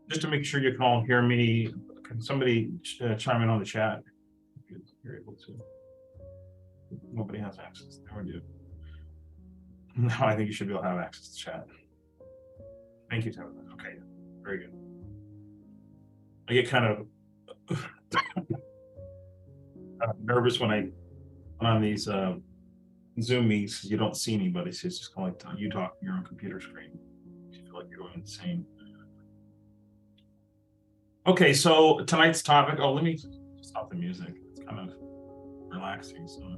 Just to make sure you can all hear me, can somebody chime in on the chat? If you're able to. Nobody has access. There we do. Now I think you should be able to have access to chat. Thank you, Tabitha. Okay, very good. I get kind of nervous when I'm on these Zoom meetings because you don't see anybody. So it's just kind of like you talk on your own computer screen. You feel like you're going insane. Okay, so tonight's topic. Oh, let me stop the music. It's kind of relaxing. So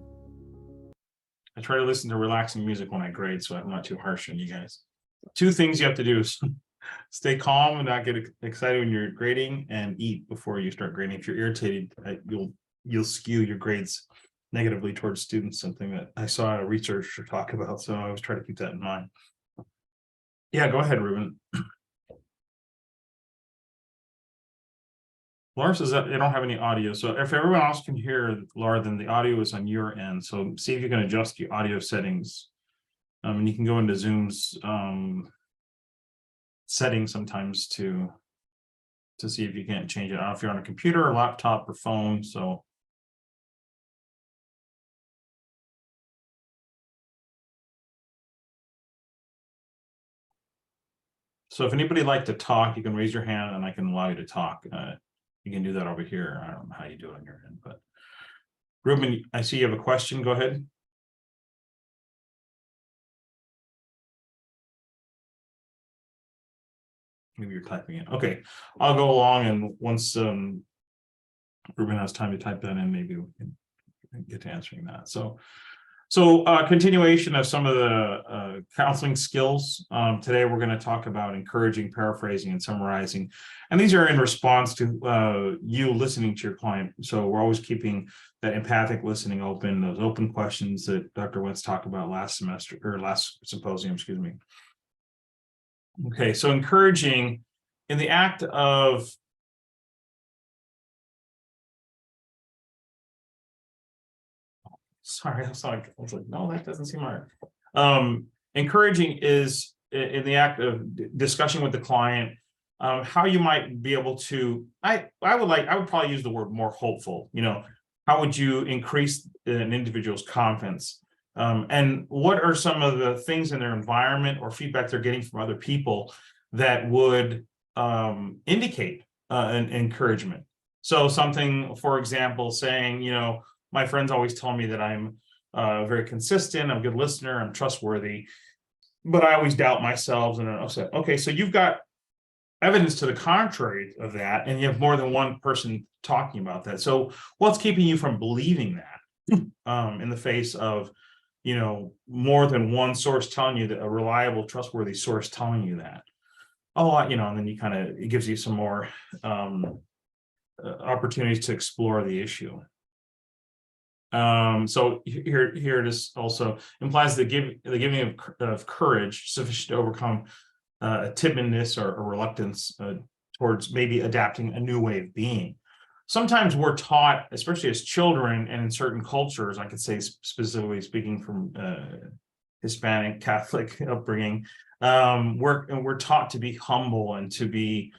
I try to listen to relaxing music when I grade, so I'm not too harsh on you guys. Two things you have to do is stay calm and not get excited when you're grading, and eat before you start grading. If you're irritated, you'll skew your grades negatively towards students, something that I saw a researcher talk about. So I always try to keep that in mind. Yeah, go ahead, Ruben. Laura says that they don't have any audio. So if everyone else can hear Laura, then the audio is on your end. So see if you can adjust your audio settings. And you can go into Zoom's settings sometimes to see if you can't change it. I don't know if you're on a computer or laptop or phone. So if anybody like to talk, you can raise your hand and I can allow you to talk. You can do that over here. I don't know how you do it on your end, but Ruben, I see you have a question. Go ahead. Maybe you're typing it. Okay, I'll go along, and once Ruben has time to type that in, maybe we can get to answering that. So continuation of some of the counseling skills. Today we're going to talk about encouraging, paraphrasing, and summarizing. And these are in response to you listening to your client. So we're always keeping that empathic listening open, those open questions that Dr. Wentz talked about last semester, or last symposium, excuse me. Okay, so encouraging in the act of sorry, I was like, no, that doesn't seem right. Encouraging is in the act of discussing with the client how you might be able to, I would probably use the word more hopeful. How would you increase an individual's confidence? And what are some of the things in their environment or feedback they're getting from other people that would indicate an encouragement? So something, for example, saying, my friends always tell me that I'm very consistent, I'm a good listener, I'm trustworthy, but I always doubt myself. And I'll say, okay, so you've got evidence to the contrary of that, and you have more than one person talking about that. So what's keeping you from believing that in the face of, more than one source telling you, that a reliable, trustworthy source telling you that? And then it gives you some more opportunities to explore the issue. So here it is also implies the giving of courage sufficient to overcome a timidness or a reluctance towards maybe adapting a new way of being. Sometimes we're taught, especially as children and in certain cultures, I could say specifically speaking from Hispanic Catholic upbringing, we're taught to be humble and to be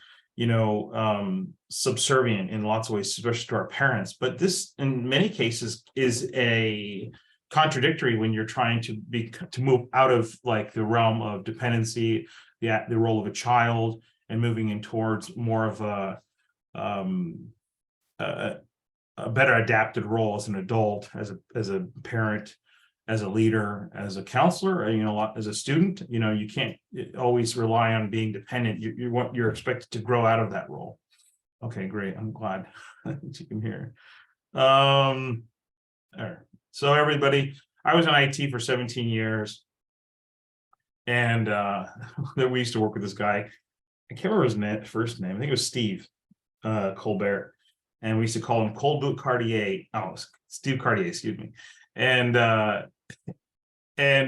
subservient in lots of ways, especially to our parents. But this, in many cases, is a contradictory when you're trying to move out of like the realm of dependency, the role of a child, and moving in towards more of a better adapted role as an adult, as a parent, as a leader, as a counselor, as a student. You can't always rely on being dependent. You're expected to grow out of that role. Okay, great. I'm glad that you can hear. All right. So everybody, I was in IT for 17 years. And we used to work with this guy. I can't remember his first name. I think it was Steve Colbert. And we used to call him Cold Boot Cartier. Oh, Steve Cartier, excuse me. And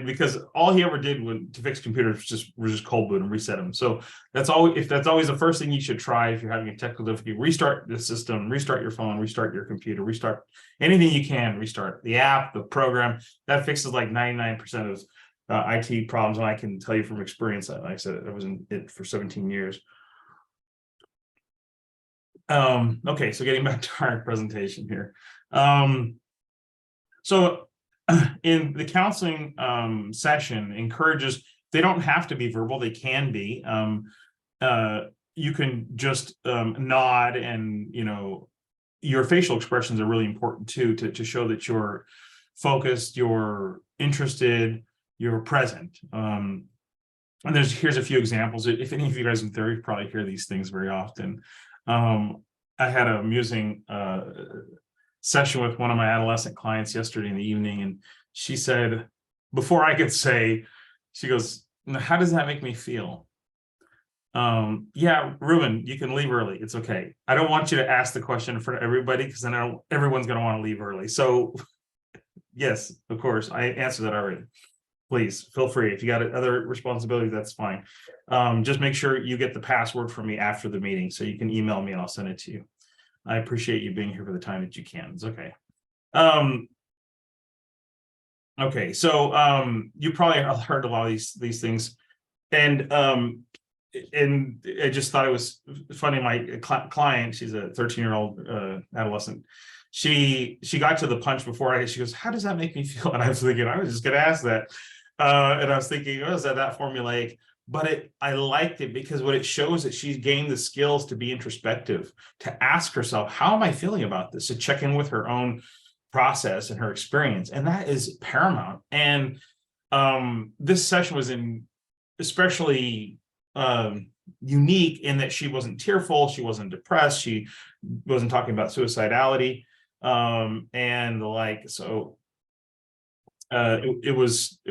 because all he ever did to fix computers was just cold boot and reset them. So that's always the first thing you should try if you're having a technical difficulty. Restart the system, restart your phone, restart your computer, restart anything you can, restart the app, the program. That fixes like 99% of IT problems. And I can tell you from experience that, like I said, I was in it for 17 years. Okay, so getting back to our presentation here. So in the counseling session encourages, they don't have to be verbal, they can be. You can just nod, and your facial expressions are really important too, to show that you're focused, you're interested, you're present. And here's a few examples. If any of you guys in theory probably hear these things very often. I had an amusing session with one of my adolescent clients yesterday in the evening, and she said, before I could say, she goes, "How does that make me feel?" Yeah, Ruben, you can leave early. It's okay. I don't want you to ask the question for everybody, because then everyone's going to want to leave early. So yes, of course, I answered that already. Please feel free. If you got other responsibilities, that's fine. Just make sure you get the password from me after the meeting, so you can email me and I'll send it to you. I appreciate you being here for the time that you can. It's okay. Okay, so you probably heard a lot of these things, and I just thought it was funny. My client, she's a 13-year-old adolescent. She got to the punch before she goes, "How does that make me feel?" And I was thinking, I was just going to ask that. And I was thinking, oh, is that formulaic? But I liked it because what it shows that she's gained the skills to be introspective, to ask herself, how am I feeling about this? To check in with her own process and her experience. And that is paramount. And this session was especially unique in that she wasn't tearful, she wasn't depressed, she wasn't talking about suicidality, and like, so it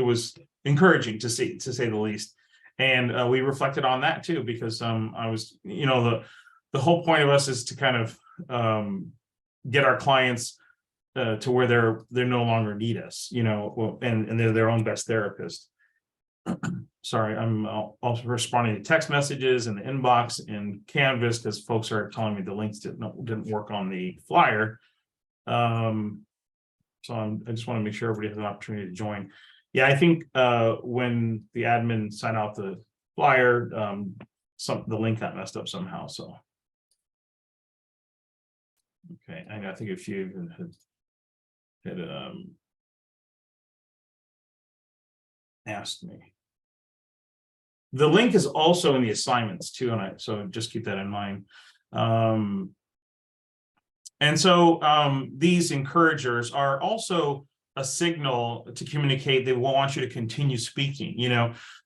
was encouraging to say the least. And we reflected on that too, because I was, the whole point of us is to kind of get our clients to where they're no longer need us, and they're their own best therapist. Sorry, I'm also responding to text messages in the inbox in Canvas, because folks are telling me the links didn't work on the flyer. So I just want to make sure everybody has an opportunity to join. Yeah, I think when the admin signed out the flyer, the link got messed up somehow. So okay, and I think a few had asked me. The link is also in the assignments too, so just keep that in mind. And so these encouragers are also a signal to communicate they want you to continue speaking,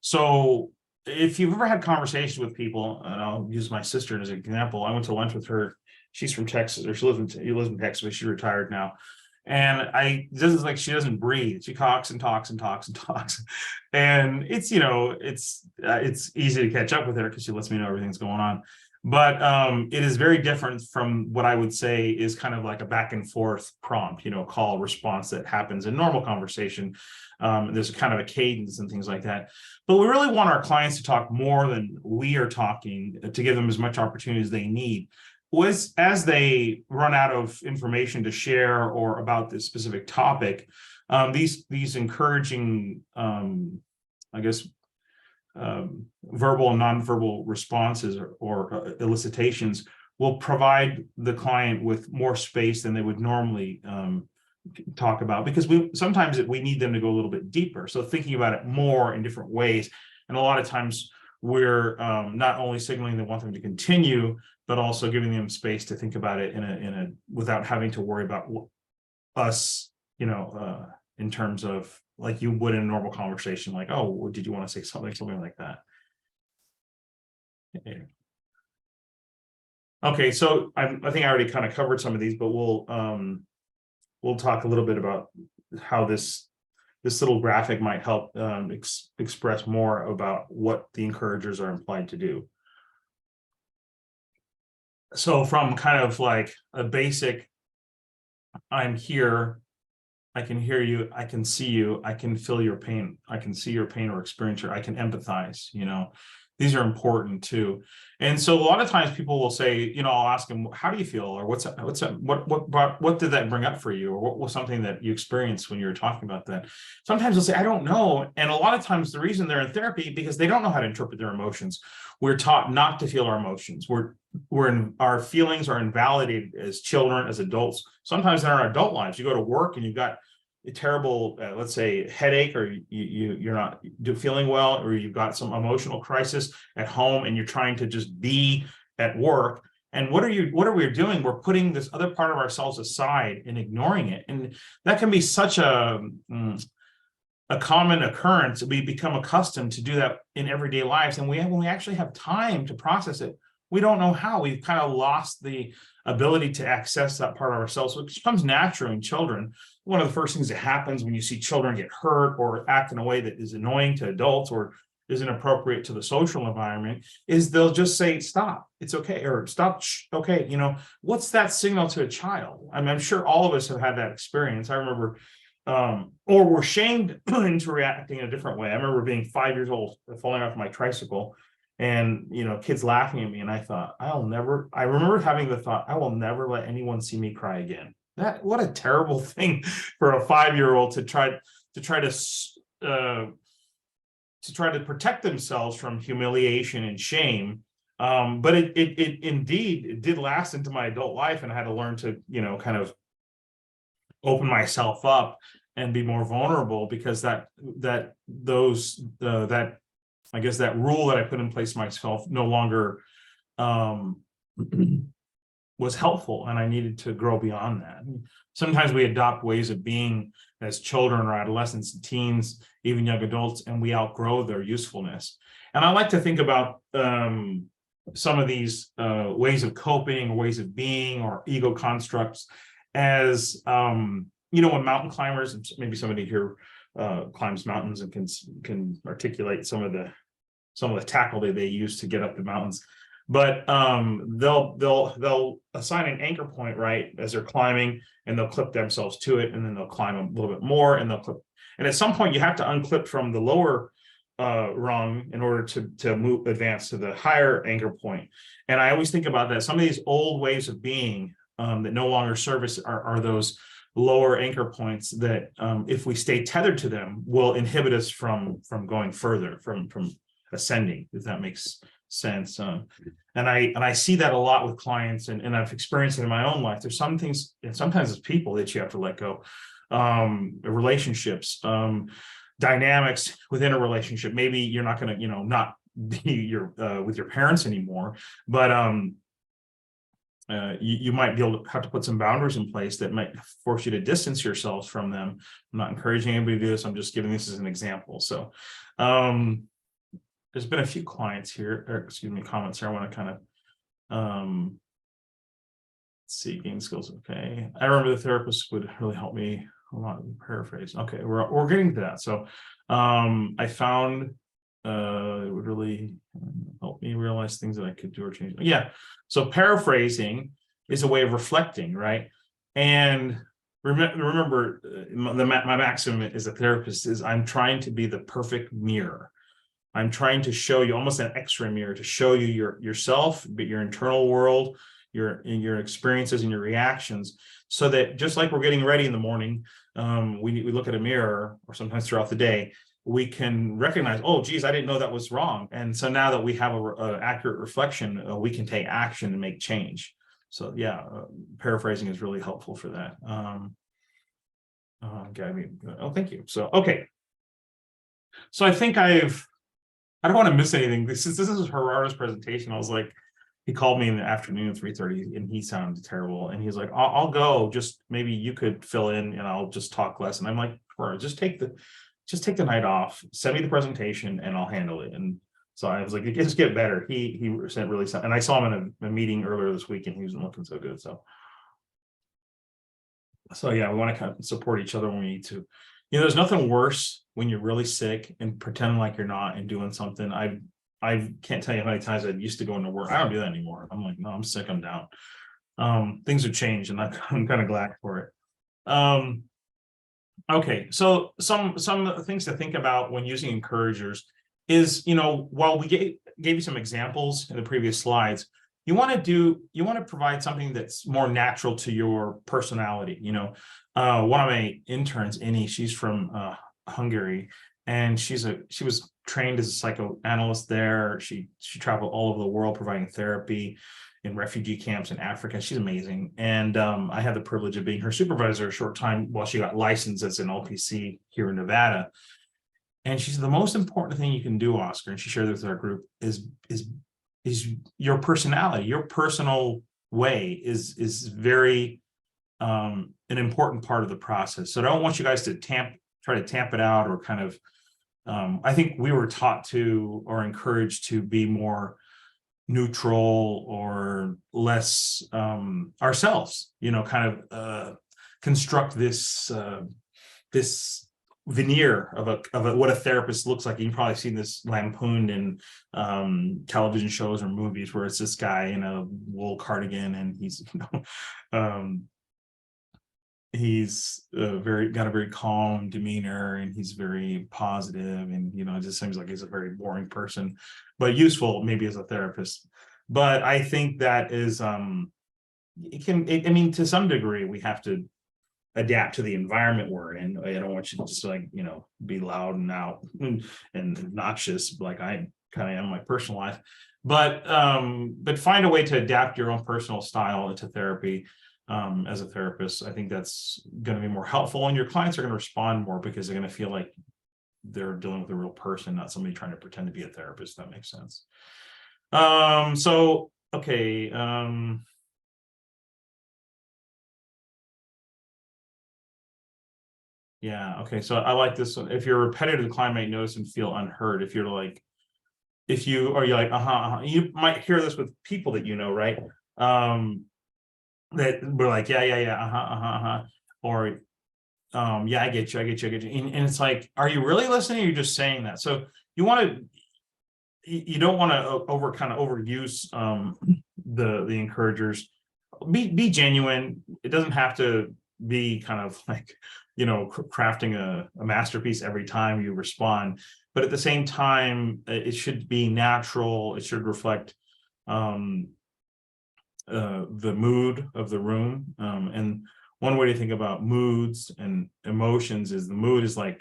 So if you've ever had conversations with people, and I'll use my sister as an example. I went to lunch with her. She's from Texas, or she lives in Texas, but she's retired now. And she doesn't breathe. She talks and talks and talks and talks. And it's easy to catch up with her because she lets me know everything's going on. But it is very different from what I would say is kind of like a back and forth prompt, call response that happens in normal conversation. There's kind of a cadence and things like that. But we really want our clients to talk more than we are talking, to give them as much opportunity as they need. As they run out of information to share or about this specific topic, these encouraging, I guess, verbal and nonverbal responses or elicitations will provide the client with more space than they would normally talk about, because sometimes we need them to go a little bit deeper. So thinking about it more in different ways, and a lot of times we're not only signaling they want them to continue, but also giving them space to think about it without having to worry about us, in terms of like you would in a normal conversation, like, oh, did you want to say something like that? Okay, so I think I already kind of covered some of these, but we'll talk a little bit about how this little graphic might help express more about what the encouragers are implied to do. So from kind of like a basic, I'm here, I can hear you, I can see you, I can feel your pain, I can see your pain or experience, or I can empathize, these are important too. And so a lot of times people will say, you know, I'll ask them, how do you feel? Or what did that bring up for you? Or what was something that you experienced when you were talking about that? Sometimes they'll say, I don't know. And a lot of times the reason they're in therapy, because they don't know how to interpret their emotions. We're taught not to feel our emotions. Our feelings are invalidated as children, as adults. Sometimes in our adult lives, you go to work and you've got a terrible, let's say, headache, or you're not feeling well, or you've got some emotional crisis at home, and you're trying to just be at work. And what are we doing? We're putting this other part of ourselves aside and ignoring it, and that can be such a common occurrence. We become accustomed to do that in everyday lives, and when we actually have time to process it, we don't know how. We've kind of lost the ability to access that part of ourselves, which comes natural in children. One of the first things that happens when you see children get hurt or act in a way that is annoying to adults or isn't appropriate to the social environment is they'll just say, stop, it's okay, or stop, okay. You know, what's that signal to a child? I mean, I'm sure all of us have had that experience. I remember, or we're shamed into reacting in a different way. I remember being 5 years old, falling off my tricycle, and, you know, kids laughing at me. And I thought, I remember having the thought, I will never let anyone see me cry again. What a terrible thing for a 5-year-old to try to protect themselves from humiliation and shame. But it indeed did last into my adult life, and I had to learn to, you know, kind of open myself up and be more vulnerable, because that I guess that rule that I put in place myself no longer was helpful, and I needed to grow beyond that. Sometimes we adopt ways of being as children or adolescents, teens, even young adults, and we outgrow their usefulness. And I like to think about some of these ways of coping, or ways of being, or ego constructs as, you know, when mountain climbers, and maybe somebody here climbs mountains and can articulate some of the tackle that they use to get up the mountains. But they'll assign an anchor point, right, as they're climbing, and they'll clip themselves to it, and then they'll climb a little bit more, and they'll clip. And at some point, you have to unclip from the lower rung in order to advance to the higher anchor point. And I always think about that. Some of these old ways of being that no longer service are those lower anchor points that, if we stay tethered to them, will inhibit us from going further, from ascending, if that makes sense. And I see that a lot with clients, and I've experienced it in my own life. There's some things, and sometimes it's people that you have to let go, relationships, dynamics within a relationship. Maybe you're not going to, you know, not be with your parents anymore, but you might be able to have to put some boundaries in place that might force you to distance yourselves from them. I'm not encouraging anybody to do this. I'm just giving this as an example. So there's been a few clients here, or excuse me, comments here. I want to kind of see, gain skills. Okay. I remember the therapist would really help me a lot. Paraphrase. Okay. We're getting to that. So I found it would really help me realize things that I could do or change. Yeah. So paraphrasing is a way of reflecting, right? And remember, my maxim as a therapist is, I'm trying to be the perfect mirror. I'm trying to show you, almost an X-ray mirror, to show you yourself, but your internal world, your experiences and your reactions, so that just like we're getting ready in the morning, we look at a mirror, or sometimes throughout the day, we can recognize, oh, geez, I didn't know that was wrong. And so now that we have a accurate reflection, we can take action and make change. So yeah, paraphrasing is really helpful for that. Okay, oh, thank you. So, okay. So I think I don't want to miss anything. This is Gerardo's presentation. I was like, he called me in the afternoon at 3:30, and he sounded terrible. And he's like, I'll go, just maybe you could fill in and I'll just talk less. And I'm like, just take the night off, send me the presentation, and I'll handle it. And so I was like, just get better. He sent really, and I saw him in a meeting earlier this week, and he wasn't looking so good. So yeah, we want to kind of support each other when we need to. You know, there's nothing worse when you're really sick and pretending like you're not and doing something. I can't tell you how many times I used to go into work. I don't do that anymore. I'm like, no, I'm sick, I'm down. Things have changed, and I'm kind of glad for it. Okay, so some things to think about when using encouragers is, while we gave you some examples in the previous slides, you want to provide something that's more natural to your personality. One of my interns, Innie, she's from Hungary, and she was trained as a psychoanalyst there. She traveled all over the world providing therapy in refugee camps in Africa. She's amazing. And I had the privilege of being her supervisor a short time while she got licensed as an LPC here in Nevada. And she said, the most important thing you can do, Oscar, and she shared this with our group, is your personality. Your personal way is very an important part of the process. So I don't want you guys to try to tamp it out, or kind of, I think we were taught to, or encouraged to, be more neutral or less ourselves, kind of construct this veneer of what a therapist looks like. You've probably seen this lampooned in television shows or movies, where it's this guy in a wool cardigan, and he's got a very calm demeanor, and he's very positive, and it just seems like he's a very boring person, but useful maybe as a therapist. But I think that is I mean, to some degree we have to adapt to the environment we're in. I don't want you to just be loud and out and obnoxious like I kind of am in my personal life, but find a way to adapt your own personal style into therapy. As a therapist, I think that's going to be more helpful, and your clients are going to respond more because they're going to feel like they're dealing with a real person, not somebody trying to pretend to be a therapist. That makes sense. So okay. Yeah, okay. So I like this one. If you're repetitive, the client might notice and feel unheard. If you're like, you're like, you might hear this with people that right? That we're like, yeah, or yeah, I get you. And it's like, are you really listening, or you're just saying that? So you don't want to overuse the encouragers. Be genuine. It doesn't have to be kind of like crafting a masterpiece every time you respond, but at the same time it should be natural. It should reflect the mood of the room. And one way to think about moods and emotions is the mood is like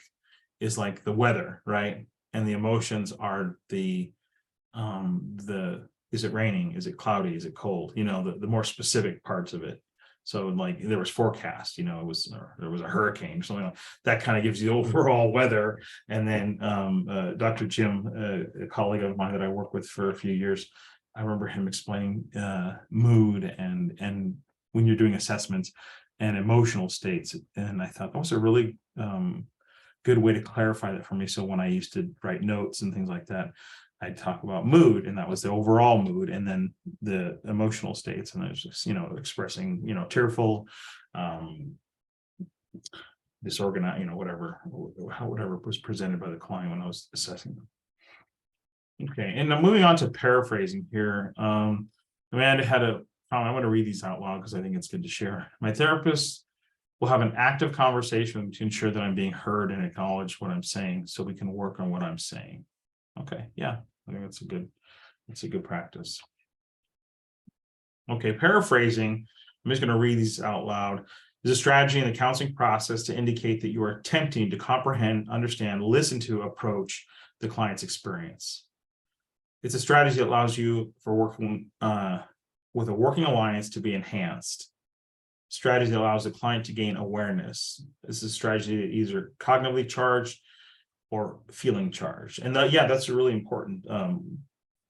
the weather, right? And the emotions are the is it raining? Is it cloudy? Is it cold? The more specific parts of it. So like there was forecast, there was a hurricane or something like that. Kind of gives you the overall weather. And then Dr. Jim, a colleague of mine that I worked with for a few years, I remember him explaining mood and when you're doing assessments and emotional states. And I thought that was a really good way to clarify that for me. So when I used to write notes and things like that, I'd talk about mood, and that was the overall mood, and then the emotional states. And I was just, expressing, tearful, disorganized, whatever was presented by the client when I was assessing them. Okay, and now moving on to paraphrasing here. Amanda had a comment. I want to read these out loud because I think it's good to share. My therapist will have an active conversation to ensure that I'm being heard and acknowledge what I'm saying, so we can work on what I'm saying. Okay, yeah, I think that's a good practice. Okay, paraphrasing, I'm just going to read these out loud, is a strategy in the counseling process to indicate that you are attempting to comprehend, understand, listen to, approach the client's experience. It's a strategy that allows you for working with a working alliance to be enhanced. Strategy that allows the client to gain awareness. This is a strategy that either cognitively charged or feeling charged. And yeah, that's really important.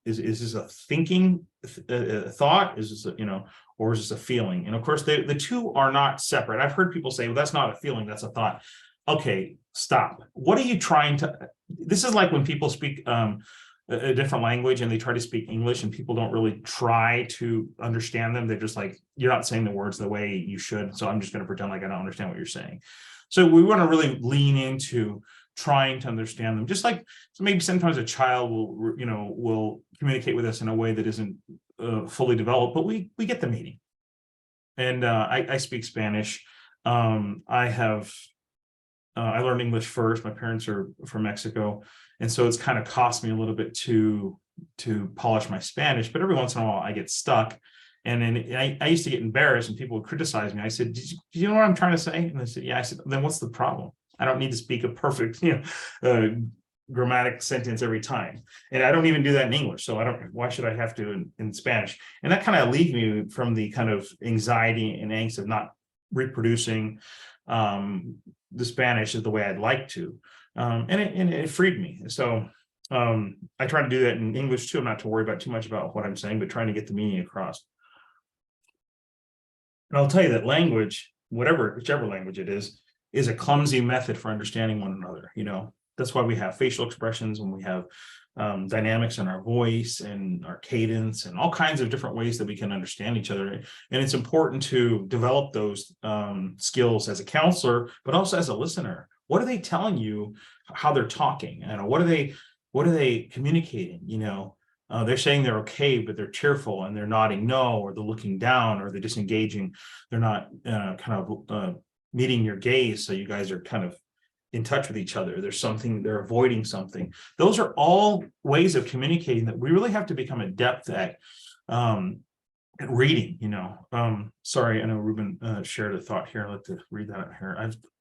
Is this a thinking thought? Is this or is this a feeling? And of course, the two are not separate. I've heard people say, well, that's not a feeling, that's a thought. Okay, stop. What are you trying to? This is like when people speak a different language and they try to speak English, and people don't really try to understand them. They're just like, you're not saying the words the way you should, so I'm just going to pretend like I don't understand what you're saying. So we want to really lean into trying to understand them. Just like, so maybe sometimes a child will communicate with us in a way that isn't fully developed, but we get the meaning. And I speak Spanish. I have I learned English first. My parents are from Mexico, and so it's kind of cost me a little bit to polish my Spanish. But every once in a while, I get stuck, and then I used to get embarrassed, and people would criticize me. I said, "Do you know what I'm trying to say?" And they said, "Yeah." I said, "Then what's the problem? I don't need to speak a perfect, grammatic sentence every time, and I don't even do that in English. So I don't. Why should I have to in Spanish?" And that kind of alleviated me from the kind of anxiety and angst of not reproducing the Spanish is the way I'd like to. And it freed me. So I try to do that in English too, not to worry about too much about what I'm saying, but trying to get the meaning across. And I'll tell you that language, whichever language it is a clumsy method for understanding one another. That's why we have facial expressions, and we have dynamics in our voice and our cadence and all kinds of different ways that we can understand each other. And it's important to develop those skills as a counselor, but also as a listener. What are they telling you? How they're talking? And what are they communicating? They're saying they're okay, but they're tearful and they're nodding no, or they're looking down, or they're disengaging. They're not meeting your gaze, so you guys are kind of in touch with each other. There's something, they're avoiding something. Those are all ways of communicating that we really have to become adept at reading. Sorry, I know Ruben shared a thought here. I'd like to read that here.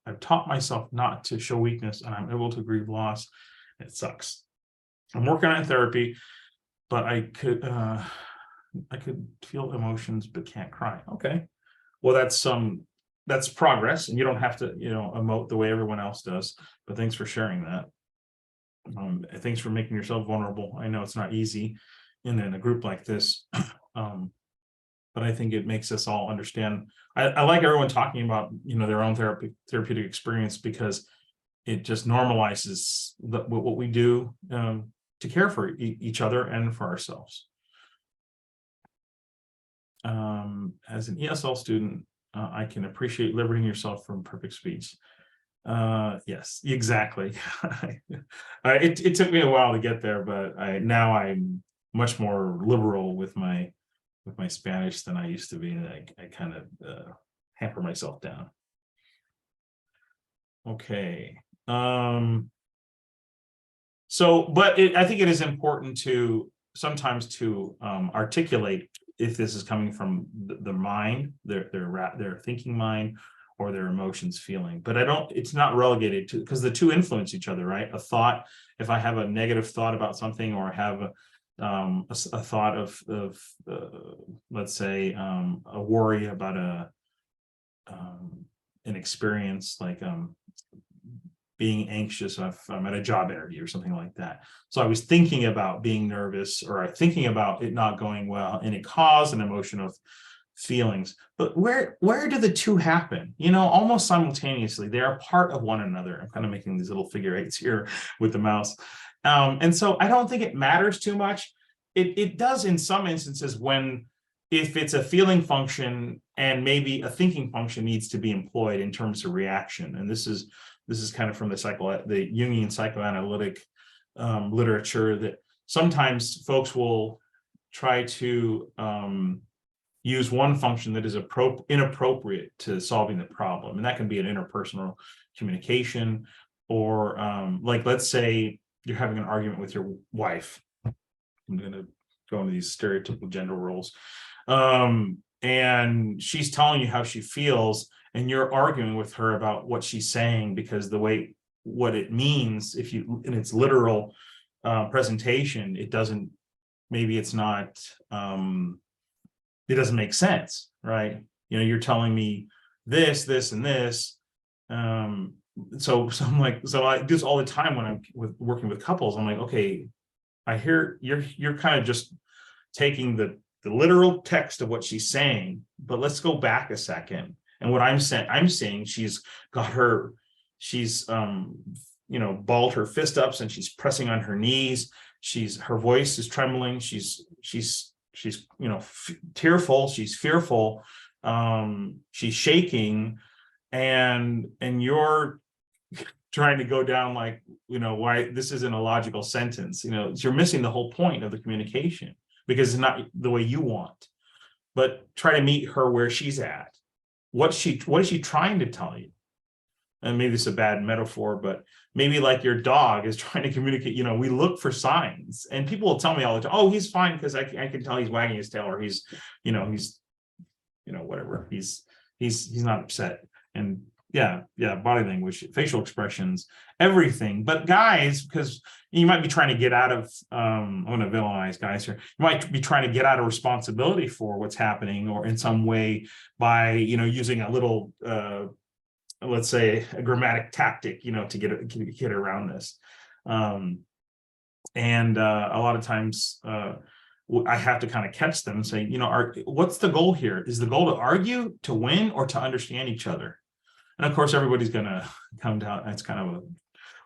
I've taught myself not to show weakness, and I'm able to grieve loss. It sucks. I'm working on therapy, but I could feel emotions but can't cry. Okay, well, that's progress, and you don't have to emote the way everyone else does. But thanks for sharing that. Thanks for making yourself vulnerable. I know it's not easy in a group like this, but I think it makes us all understand. I like everyone talking about their own therapeutic experience, because it just normalizes what we do to care for each other and for ourselves. As an ESL student, I can appreciate liberating yourself from perfect speech. Yes, exactly. It took me a while to get there, but now I'm much more liberal with my Spanish than I used to be, and I kind of hamper myself down. Okay. But I think it is important to sometimes to articulate if this is coming from the mind, their thinking mind, or their emotions feeling. But it's not relegated to, because the two influence each other, right? A thought, if I have a negative thought about something, or I have a thought of let's say a worry about an experience, like being anxious if I'm at a job interview or something like that. So I was thinking about being nervous, or thinking about it not going well, and it caused an emotion of feelings. But where do the two happen? Almost simultaneously. They are part of one another. I'm kind of making these little figure eights here with the mouse. And so I don't think it matters too much. It does in some instances, if it's a feeling function and maybe a thinking function needs to be employed in terms of reaction. And this is kind of from the Jungian psychoanalytic literature, that sometimes folks will try to use one function that is inappropriate to solving the problem. And that can be an interpersonal communication, or like, let's say you're having an argument with your wife. I'm going to go into these stereotypical gender roles. And she's telling you how she feels, and you're arguing with her about what she's saying, because what it means, in its literal presentation, it doesn't make sense, right? You're telling me this, and this. So I do this all the time when I'm working with couples. I'm like, okay, I hear you're kind of just taking the literal text of what she's saying, but let's go back a second. And what I'm saying, she's balled her fist ups, and she's pressing on her knees. Her voice is trembling. She's tearful. She's fearful. She's shaking, and you're trying to go down like, why this isn't a logical sentence. You're missing the whole point of the communication, because it's not the way you want. But try to meet her where she's at. What is she trying to tell you? and maybe it's a bad metaphor, but maybe like your dog is trying to communicate, we look for signs, and people will tell me all the time, oh, he's fine because I can tell he's wagging his tail, or he's whatever, he's not upset. And yeah, body language, facial expressions, everything. But guys, because you might be trying to get out of, I'm going to villainize guys here. You might be trying to get out of responsibility for what's happening, or in some way by, using a little, let's say, a grammatic tactic, to get around this. And a lot of times, I have to kind of catch them and say, what's the goal here? Is the goal to argue, to win, or to understand each other? And of course, everybody's going to come down. That's kind of a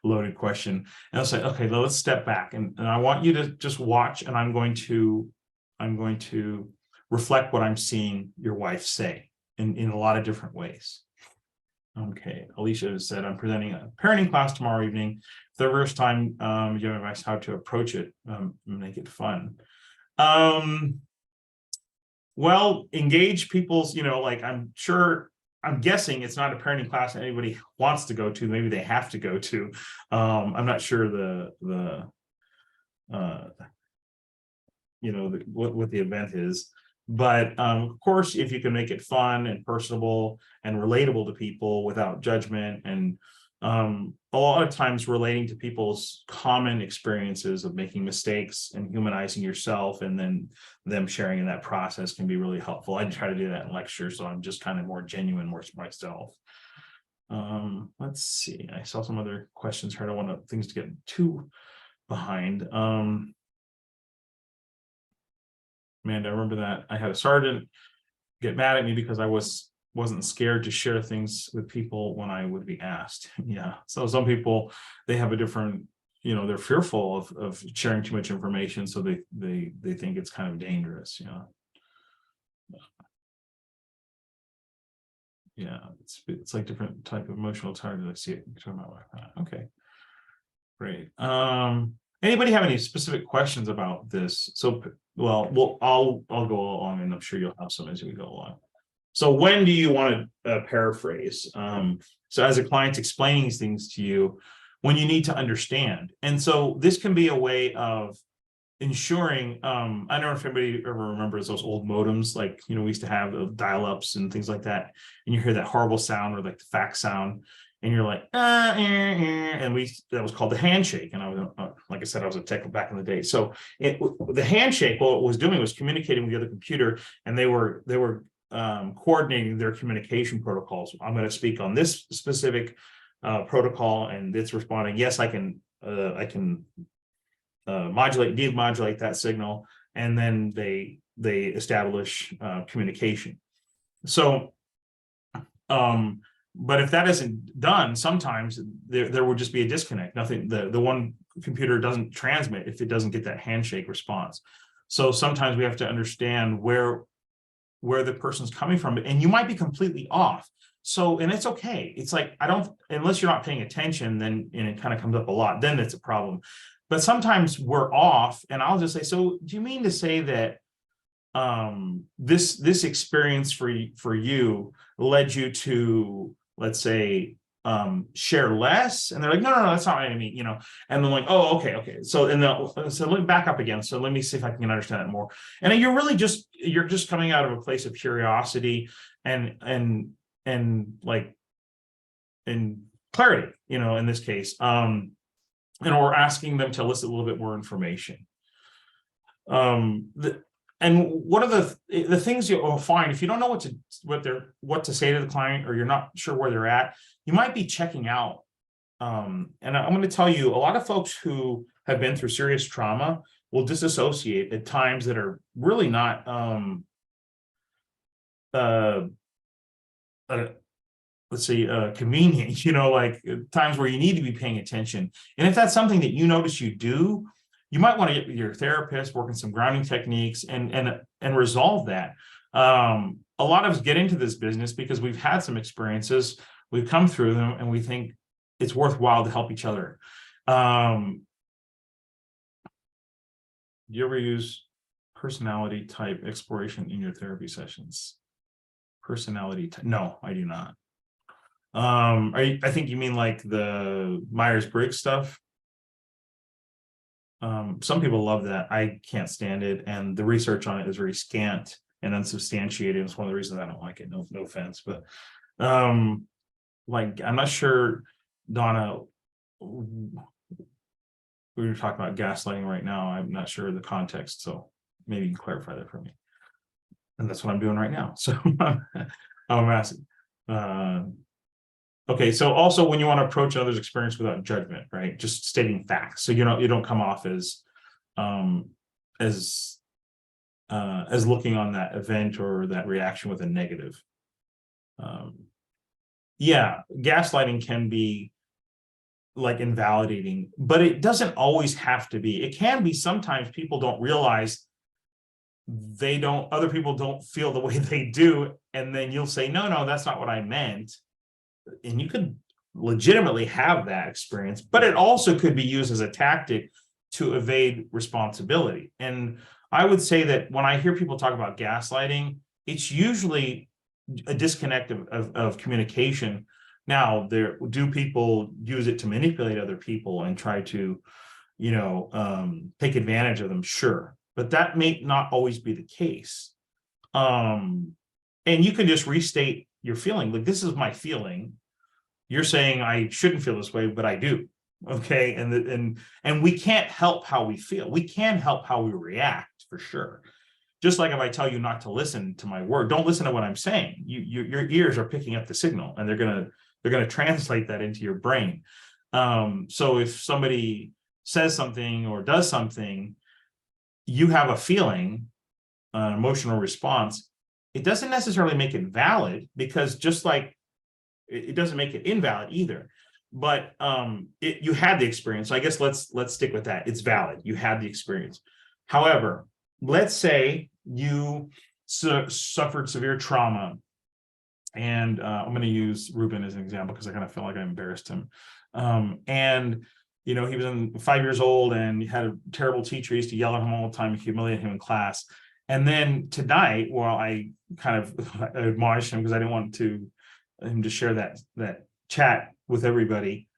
loaded question. And I'll say, okay, let's step back. And I want you to just watch, and I'm going to reflect what I'm seeing your wife say in a lot of different ways. Okay, Alicia has said, I'm presenting a parenting class tomorrow evening. For the first time, you have advice how to approach it, make it fun. Well, engage people's, I'm guessing it's not a parenting class that anybody wants to go to. Maybe they have to go to. I'm not sure what the event is. But of course, if you can make it fun and personable and relatable to people without judgment, and a lot of times relating to people's common experiences of making mistakes and humanizing yourself, and then them sharing in that process, can be really helpful. I try to do that in lectures, so I'm just kind of more genuine, more myself. Let's see. I saw some other questions here. I don't want things to get too behind. Amanda, I remember that I had a sergeant get mad at me because I wasn't scared to share things with people when I would be asked. Yeah. So some people, they have a different, they're fearful of sharing too much information. So they think it's kind of dangerous. Yeah. It's like different type of emotional target. I see it. Okay. Great. Anybody have any specific questions about this? So, I'll go along, and I'm sure you'll have some as we go along. So when do you want to paraphrase? So as a client's explaining these things to you, when you need to understand. And so this can be a way of ensuring, I don't know if anybody ever remembers those old modems, like, we used to have the dial-ups and things like that. And you hear that horrible sound, or like the fax sound. And you're like, and that was called the handshake. And I was, like I said, I was a tech back in the day. So the handshake, what it was doing was communicating with the other computer, and they were coordinating their communication protocols. I'm going to speak on this specific protocol, and it's responding. Yes, I can modulate, demodulate that signal, and then they establish communication. So, but if that isn't done, sometimes there would just be a disconnect. Nothing, the one computer doesn't transmit if it doesn't get that handshake response. So sometimes we have to understand where the person's coming from, and you might be completely off. So, and it's okay. It's like, unless you're not paying attention, then, and it kind of comes up a lot, then it's a problem. But sometimes we're off, and I'll just say, so do you mean to say that this experience for you led you to, let's say, share less? And they're like, no, that's not what I mean, and they're like, oh, okay. So, so let me back up again. So let me see if I can understand it more. And you're just coming out of a place of curiosity and clarity, in this case, and we're asking them to elicit a little bit more information. And one of the things you'll find, if you don't know what to say to the client, or you're not sure where they're at, you might be checking out. And I'm going to tell you, a lot of folks who have been through serious trauma will disassociate at times that are really not let's say convenient, like times where you need to be paying attention. And if that's something that you notice you do, you might want to get with your therapist, work on some grounding techniques, and resolve that. A lot of us get into this business because we've had some experiences, we've come through them, and we think it's worthwhile to help each other. Do you ever use personality type exploration in your therapy sessions? Personality type? No, I do not. I think you mean like the Myers-Briggs stuff. Some people love that. I can't stand it, and the research on it is very scant and unsubstantiated. It's one of the reasons I don't like it. No offense, but like I'm not sure, Donna. We were talking about gaslighting right now. I'm not sure the context, so maybe you can clarify that for me. And that's what I'm doing right now. So I'm asking. Okay, so also when you want to approach another's experience without judgment, right? Just stating facts, so you don't come off as as looking on that event or that reaction with a negative. Yeah, gaslighting can be like invalidating, but it doesn't always have to be. It can be sometimes people don't realize other people don't feel the way they do, and then you'll say, no, that's not what I meant. And you could legitimately have that experience, but it also could be used as a tactic to evade responsibility. And I would say that when I hear people talk about gaslighting, it's usually a disconnect of communication. Now, do people use it to manipulate other people and try to, take advantage of them? Sure, but that may not always be the case. And you can just restate your feeling, like, this is my feeling. You're saying I shouldn't feel this way, but I do. Okay, and we can't help how we feel. We can help how we react, for sure. Just like if I tell you not to listen to my word, don't listen to what I'm saying. Your ears are picking up the signal, and they're gonna translate that into your brain. So if somebody says something or does something, you have a feeling, an emotional response. It doesn't necessarily make it valid, because just like it doesn't make it invalid either. But you had the experience. So I guess let's stick with that. It's valid. You had the experience. However, let's say you suffered severe trauma. And I'm going to use Ruben as an example because I kind of feel like I embarrassed him. And he was 5 years old and he had a terrible teacher. He used to yell at him all the time and humiliate him in class. And then tonight, while I kind of admonished him because I didn't want him to share that chat with everybody,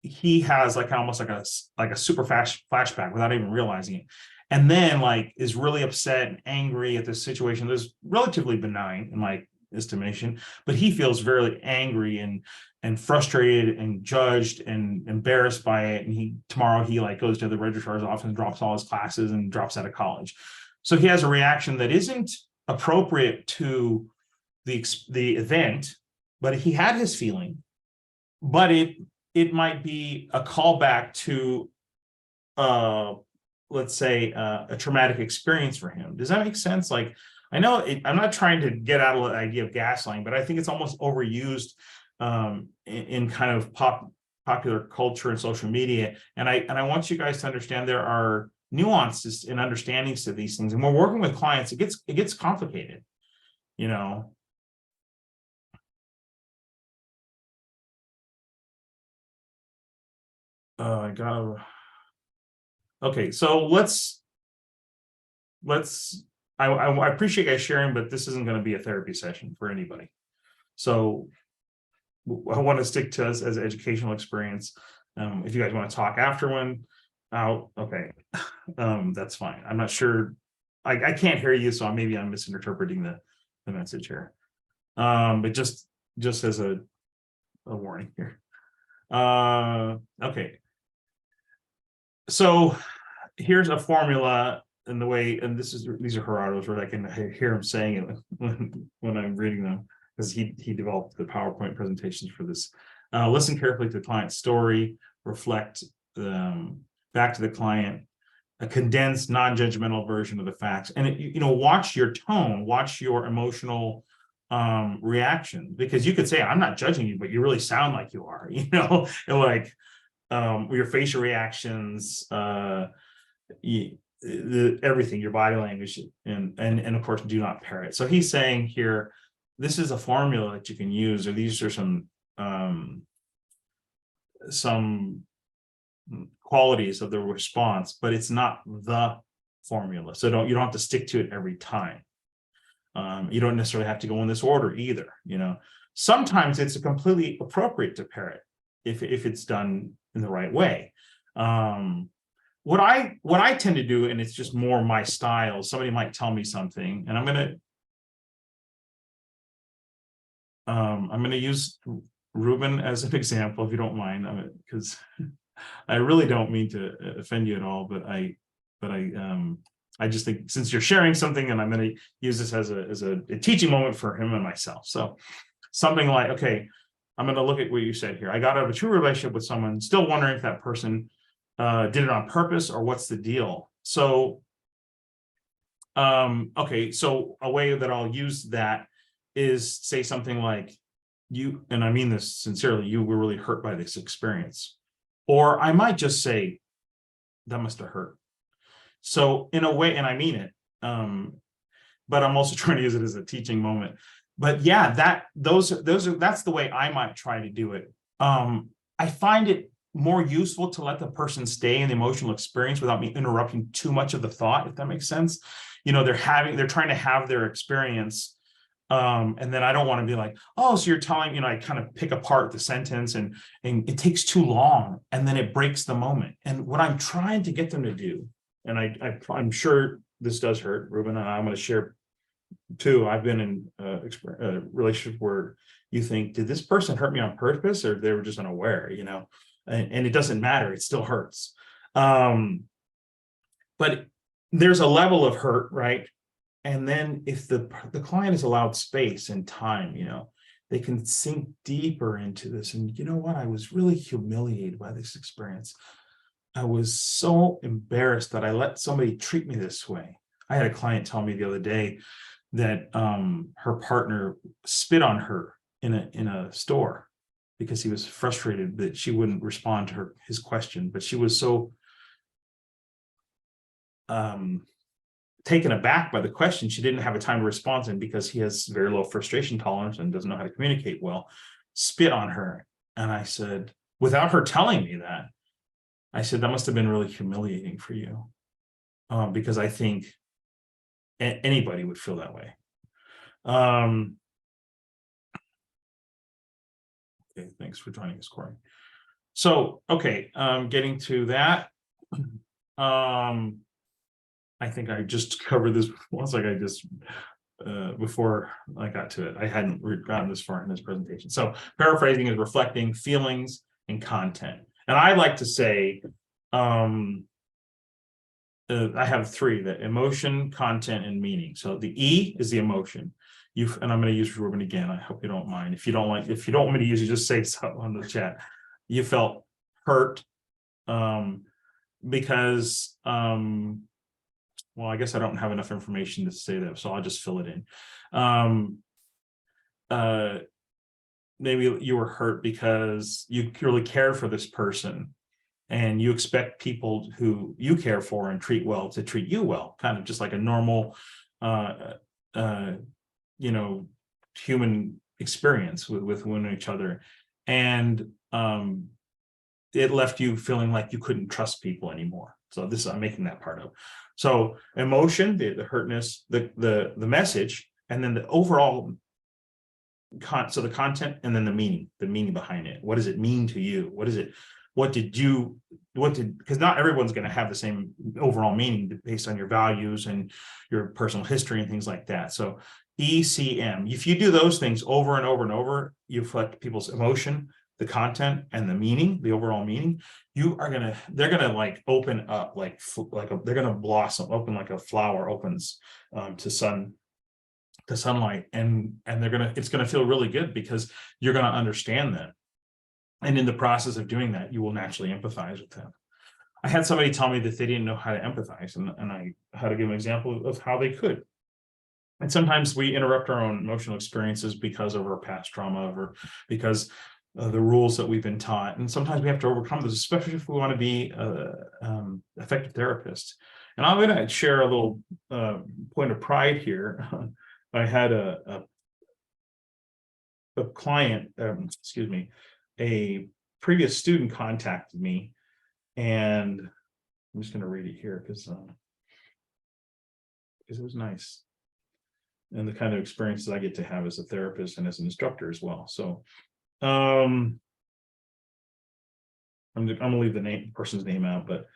he has almost like a super fast flashback without even realizing it, and then is really upset and angry at this situation that's relatively benign in my estimation, but he feels very angry and frustrated and judged and embarrassed by it. And tomorrow he goes to the registrar's office and drops all his classes and drops out of college. So he has a reaction that isn't appropriate to the event, but he had his feeling, but it might be a callback to let's say a traumatic experience for him. Does that make sense? I know I'm not trying to get out of the idea of gaslighting, but I think it's almost overused in kind of popular culture and social media. And I want you guys to understand there are nuances and understandings to these things. And when we're working with clients, it gets complicated, I got. Okay, so I appreciate you guys sharing, but this isn't going to be a therapy session for anybody. So I want to stick to us as an educational experience. If you guys want to talk after one out, okay, that's fine. I'm not sure. I can't hear you, so maybe I'm misinterpreting the message here. But just as a warning here. Okay. So here's a formula in the way, and these are Gerardo's, where I can hear him saying it when I'm reading them, because he developed the PowerPoint presentations for this. Listen carefully to the client's story, reflect back to the client, a condensed, non-judgmental version of the facts, and watch your tone, watch your emotional reaction, because you could say, I'm not judging you, but you really sound like you are, and your facial reactions, everything, your body language, and of course, do not parrot. So he's saying here, this is a formula that you can use, or these are some qualities of the response, but it's not the formula. So you don't have to stick to it every time. You don't necessarily have to go in this order either, Sometimes it's completely appropriate to parrot if it's done in the right way. What I tend to do, and it's just more my style, somebody might tell me something, and I'm gonna use Ruben as an example, if you don't mind, because I really don't mean to offend you at all, but I just think since you're sharing something, and I'm going to use this as a teaching moment for him and myself. So something like, okay, I'm going to look at what you said here. I got out of a true relationship with someone, still wondering if that person did it on purpose or what's the deal. So, okay, so a way that I'll use that is say something like, you, and I mean this sincerely, you were really hurt by this experience. Or I might just say, that must have hurt. So in a way, and I mean it, but I'm also trying to use it as a teaching moment. But yeah, that's the way I might try to do it. I find it more useful to let the person stay in the emotional experience without me interrupting too much of the thought, if that makes sense. You know, they're trying to have their experience. And then I don't want to be like, oh, so you're telling, you know, I kind of pick apart the sentence and it takes too long and then it breaks the moment. And what I'm trying to get them to do, and I'm sure this does hurt, Ruben, and I'm going to share too. I've been in a relationship where you think, did this person hurt me on purpose or they were just unaware, you know, and it doesn't matter. It still hurts. But there's a level of hurt, right? And then if the client is allowed space and time, you know, they can sink deeper into this. And you know what? I was really humiliated by this experience. I was so embarrassed that I let somebody treat me this way. I had a client tell me the other day that her partner spit on her in a store because he was frustrated that she wouldn't respond to his question. But she was so taken aback by the question, she didn't have a time to respond, and because he has very low frustration tolerance and doesn't know how to communicate well, spit on her. And I said, without her telling me that, I said, that must have been really humiliating for you, because I think anybody would feel that way. Okay, thanks for joining us, Corey. So, okay, getting to that. I think I just covered this once, like I just before I got to it. I hadn't gotten this far in this presentation. So paraphrasing is reflecting feelings and content. And I like to say, I have three: the emotion, content, and meaning. So the E is the emotion. And I'm going to use Ruben again. I hope you don't mind. If you don't want me to use it, just say something on the chat. You felt hurt because well, I guess I don't have enough information to say that, so I'll just fill it in. Maybe you were hurt because you really care for this person and you expect people who you care for and treat well to treat you well, kind of just like a normal, you know, human experience with one each other. And it left you feeling like you couldn't trust people anymore. So this, I'm making that part of. So emotion, the hurtness, the message, and then the overall so the content, and then the meaning behind it. What does it mean to you? Because not everyone's going to have the same overall meaning based on your values and your personal history and things like that. So ECM, if you do those things over and over and over, you reflect people's emotion, the content, and the meaning, the overall meaning. They're gonna like open up they're gonna blossom open like a flower opens to sunlight, and it's gonna feel really good because you're gonna understand them. And in the process of doing that, you will naturally empathize with them. I had somebody tell me that they didn't know how to empathize, and I had to give an example of how they could. And sometimes we interrupt our own emotional experiences because of our past trauma or because the rules that we've been taught. And sometimes we have to overcome those, especially if we want to be effective therapists. And I'm going to share a little point of pride here. I had a client, excuse me, a previous student contacted me, and I'm just going to read it here because it was nice. and the kind of experiences I get to have as a therapist and as an instructor as well. So I'm gonna leave the person's name out, but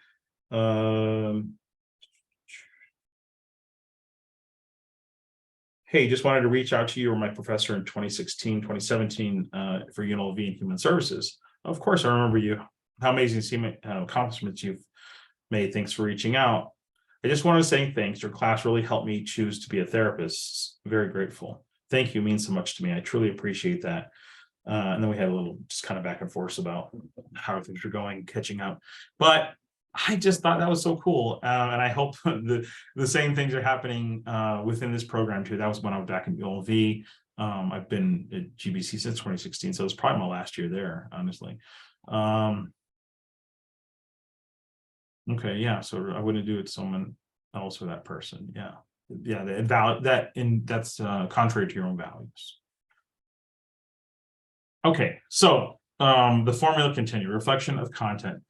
hey, just wanted to reach out to you. You were my professor in 2016, 2017 for UNLV in Human Services. Of course, I remember you. How amazing to see accomplishments you've made. Thanks for reaching out. I just want to say thanks. Your class really helped me choose to be a therapist. Very grateful. Thank you. Means so much to me. I truly appreciate that. And then we had a little just kind of back and forth about how things were going, catching up. But I just thought that was so cool. And I hope the same things are happening within this program too. That was when I was back in ULV. I've been at GBC since 2016, so it's probably my last year there, honestly. Okay, yeah, so I wouldn't do it to someone else for that person. Yeah, that's contrary to your own values. Okay, so the formula continue, reflection of content.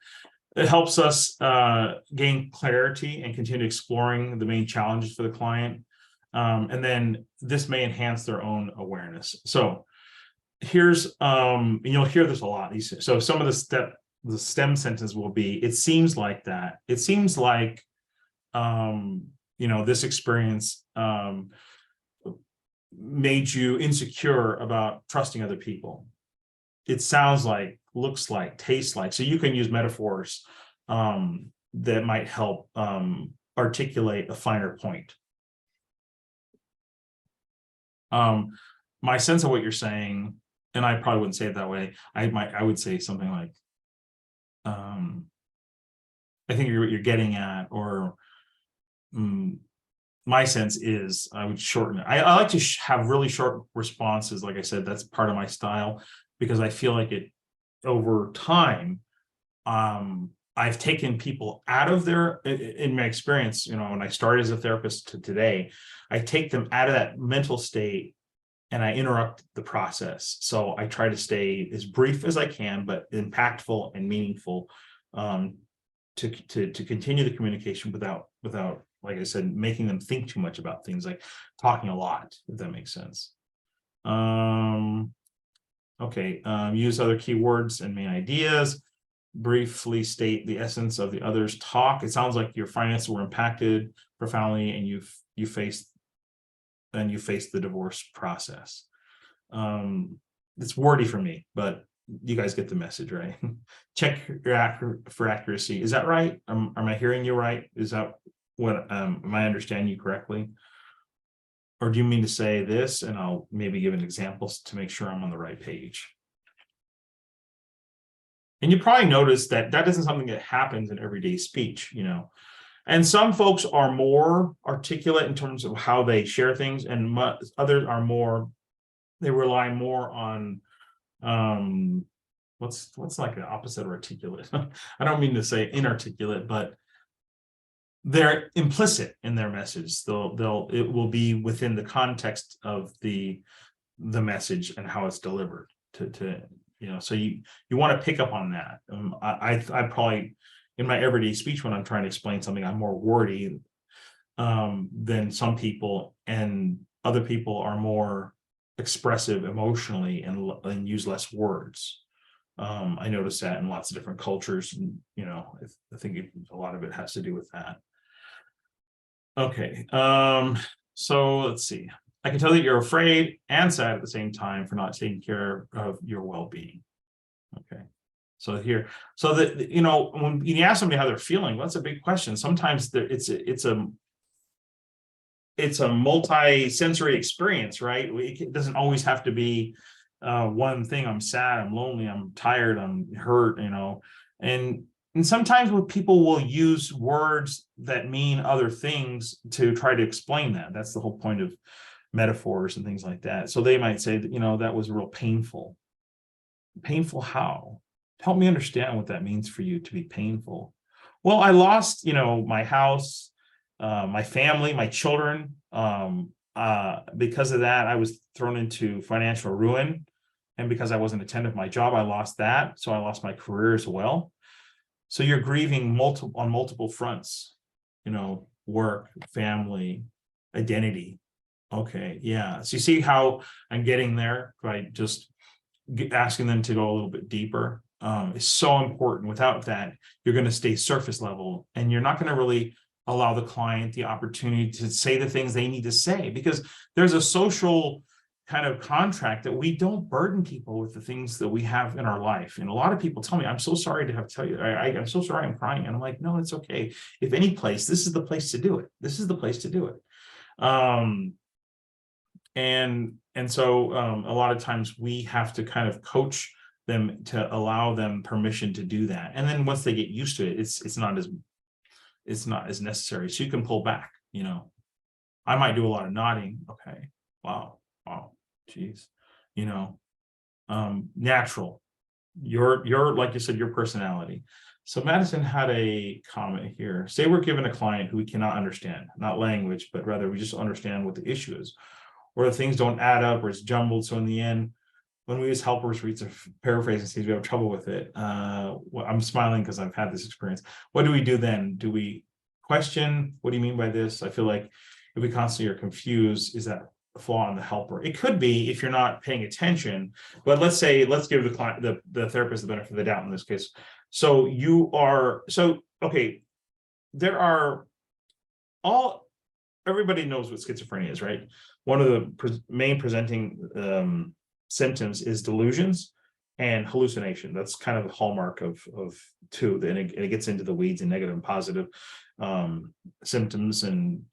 It helps us gain clarity and continue exploring the main challenges for the client. And then this may enhance their own awareness. So here's, and you'll hear this a lot. So some of the STEM sentence will be, it seems like that. It seems like, this experience made you insecure about trusting other people. It sounds like, looks like, tastes like. So you can use metaphors that might help articulate a finer point. My sense of what you're saying, and I probably wouldn't say it that way. I would say something like, I think you're getting at, or my sense is I would shorten it. I like to have really short responses. Like I said, that's part of my style, because I feel like it over time, I've taken people out of in my experience, when I started as a therapist to today, I take them out of that mental state and I interrupt the process. So I try to stay as brief as I can, but impactful and meaningful, to continue the communication without, like I said, making them think too much about things, like talking a lot, if that makes sense. Okay, use other keywords and main ideas. Briefly state the essence of the other's talk. It sounds like your finances were impacted profoundly, and you faced the divorce process. It's wordy for me, but you guys get the message, right? Check for accuracy. Is that right? Am I hearing you right? Is that what am I understanding you correctly? Or do you mean to say this? And I'll maybe give an example to make sure I'm on the right page. And you probably notice that isn't something that happens in everyday speech, And some folks are more articulate in terms of how they share things, and others are more, they rely more on, what's like the opposite of articulate? I don't mean to say inarticulate, but they're implicit in their message. It will be within the context of the message and how it's delivered so you want to pick up on that. I probably, in my everyday speech, when I'm trying to explain something, I'm more wordy than some people, and other people are more expressive emotionally and use less words. I notice that in lots of different cultures, and I think a lot of it has to do with that. Okay, so let's see. I can tell that you're afraid and sad at the same time for not taking care of your well-being. Okay, so when you ask somebody how they're feeling, well, that's a big question. Sometimes it's a multi-sensory experience, right? It doesn't always have to be one thing. I'm sad, I'm lonely, I'm tired, I'm hurt, and sometimes people will use words that mean other things to try to explain that. That's the whole point of metaphors and things like that. So they might say that, that was real painful. Painful how? Help me understand what that means for you to be painful. Well, I lost, my house, my family, my children. Because of that, I was thrown into financial ruin. And because I wasn't attentive to my job, I lost that. So I lost my career as well. So you're grieving on multiple fronts, work, family, identity. Okay, yeah. So you see how I'm getting there by just asking them to go a little bit deeper is so important. Without that, you're going to stay surface level, and you're not going to really allow the client the opportunity to say the things they need to say, because there's a social kind of contract that we don't burden people with the things that we have in our life. And a lot of people tell me, I'm so sorry to have to tell you, I'm so sorry, I'm crying. And I'm like, no, it's okay. If any place, this is the place to do it. This is the place to do it. Um, and so a lot of times we have to kind of coach them to allow them permission to do that. And then once they get used to it, it's not as necessary. So you can pull back, you know. I might do a lot of nodding. Okay. Wow. Geez. You know, natural. Your like you said, your personality. So Madison had a comment here. Say we're given a client who we cannot understand, not language, but rather we just understand what the issue is, or the things don't add up, or it's jumbled. So in the end, when we use helpers, we paraphrase and see we have trouble with it. Well, I'm smiling because I've had this experience. What do we do then? Do we question? What do you mean by this? I feel like if we constantly are confused, is that a flaw in the helper? It could be if you're not paying attention. But let's give the client, the therapist, the benefit of the doubt in this case. So okay. There are everybody knows what schizophrenia is, right? One of the main presenting symptoms is delusions and hallucination. That's kind of the hallmark of two. Then it gets into the weeds and negative and positive symptoms and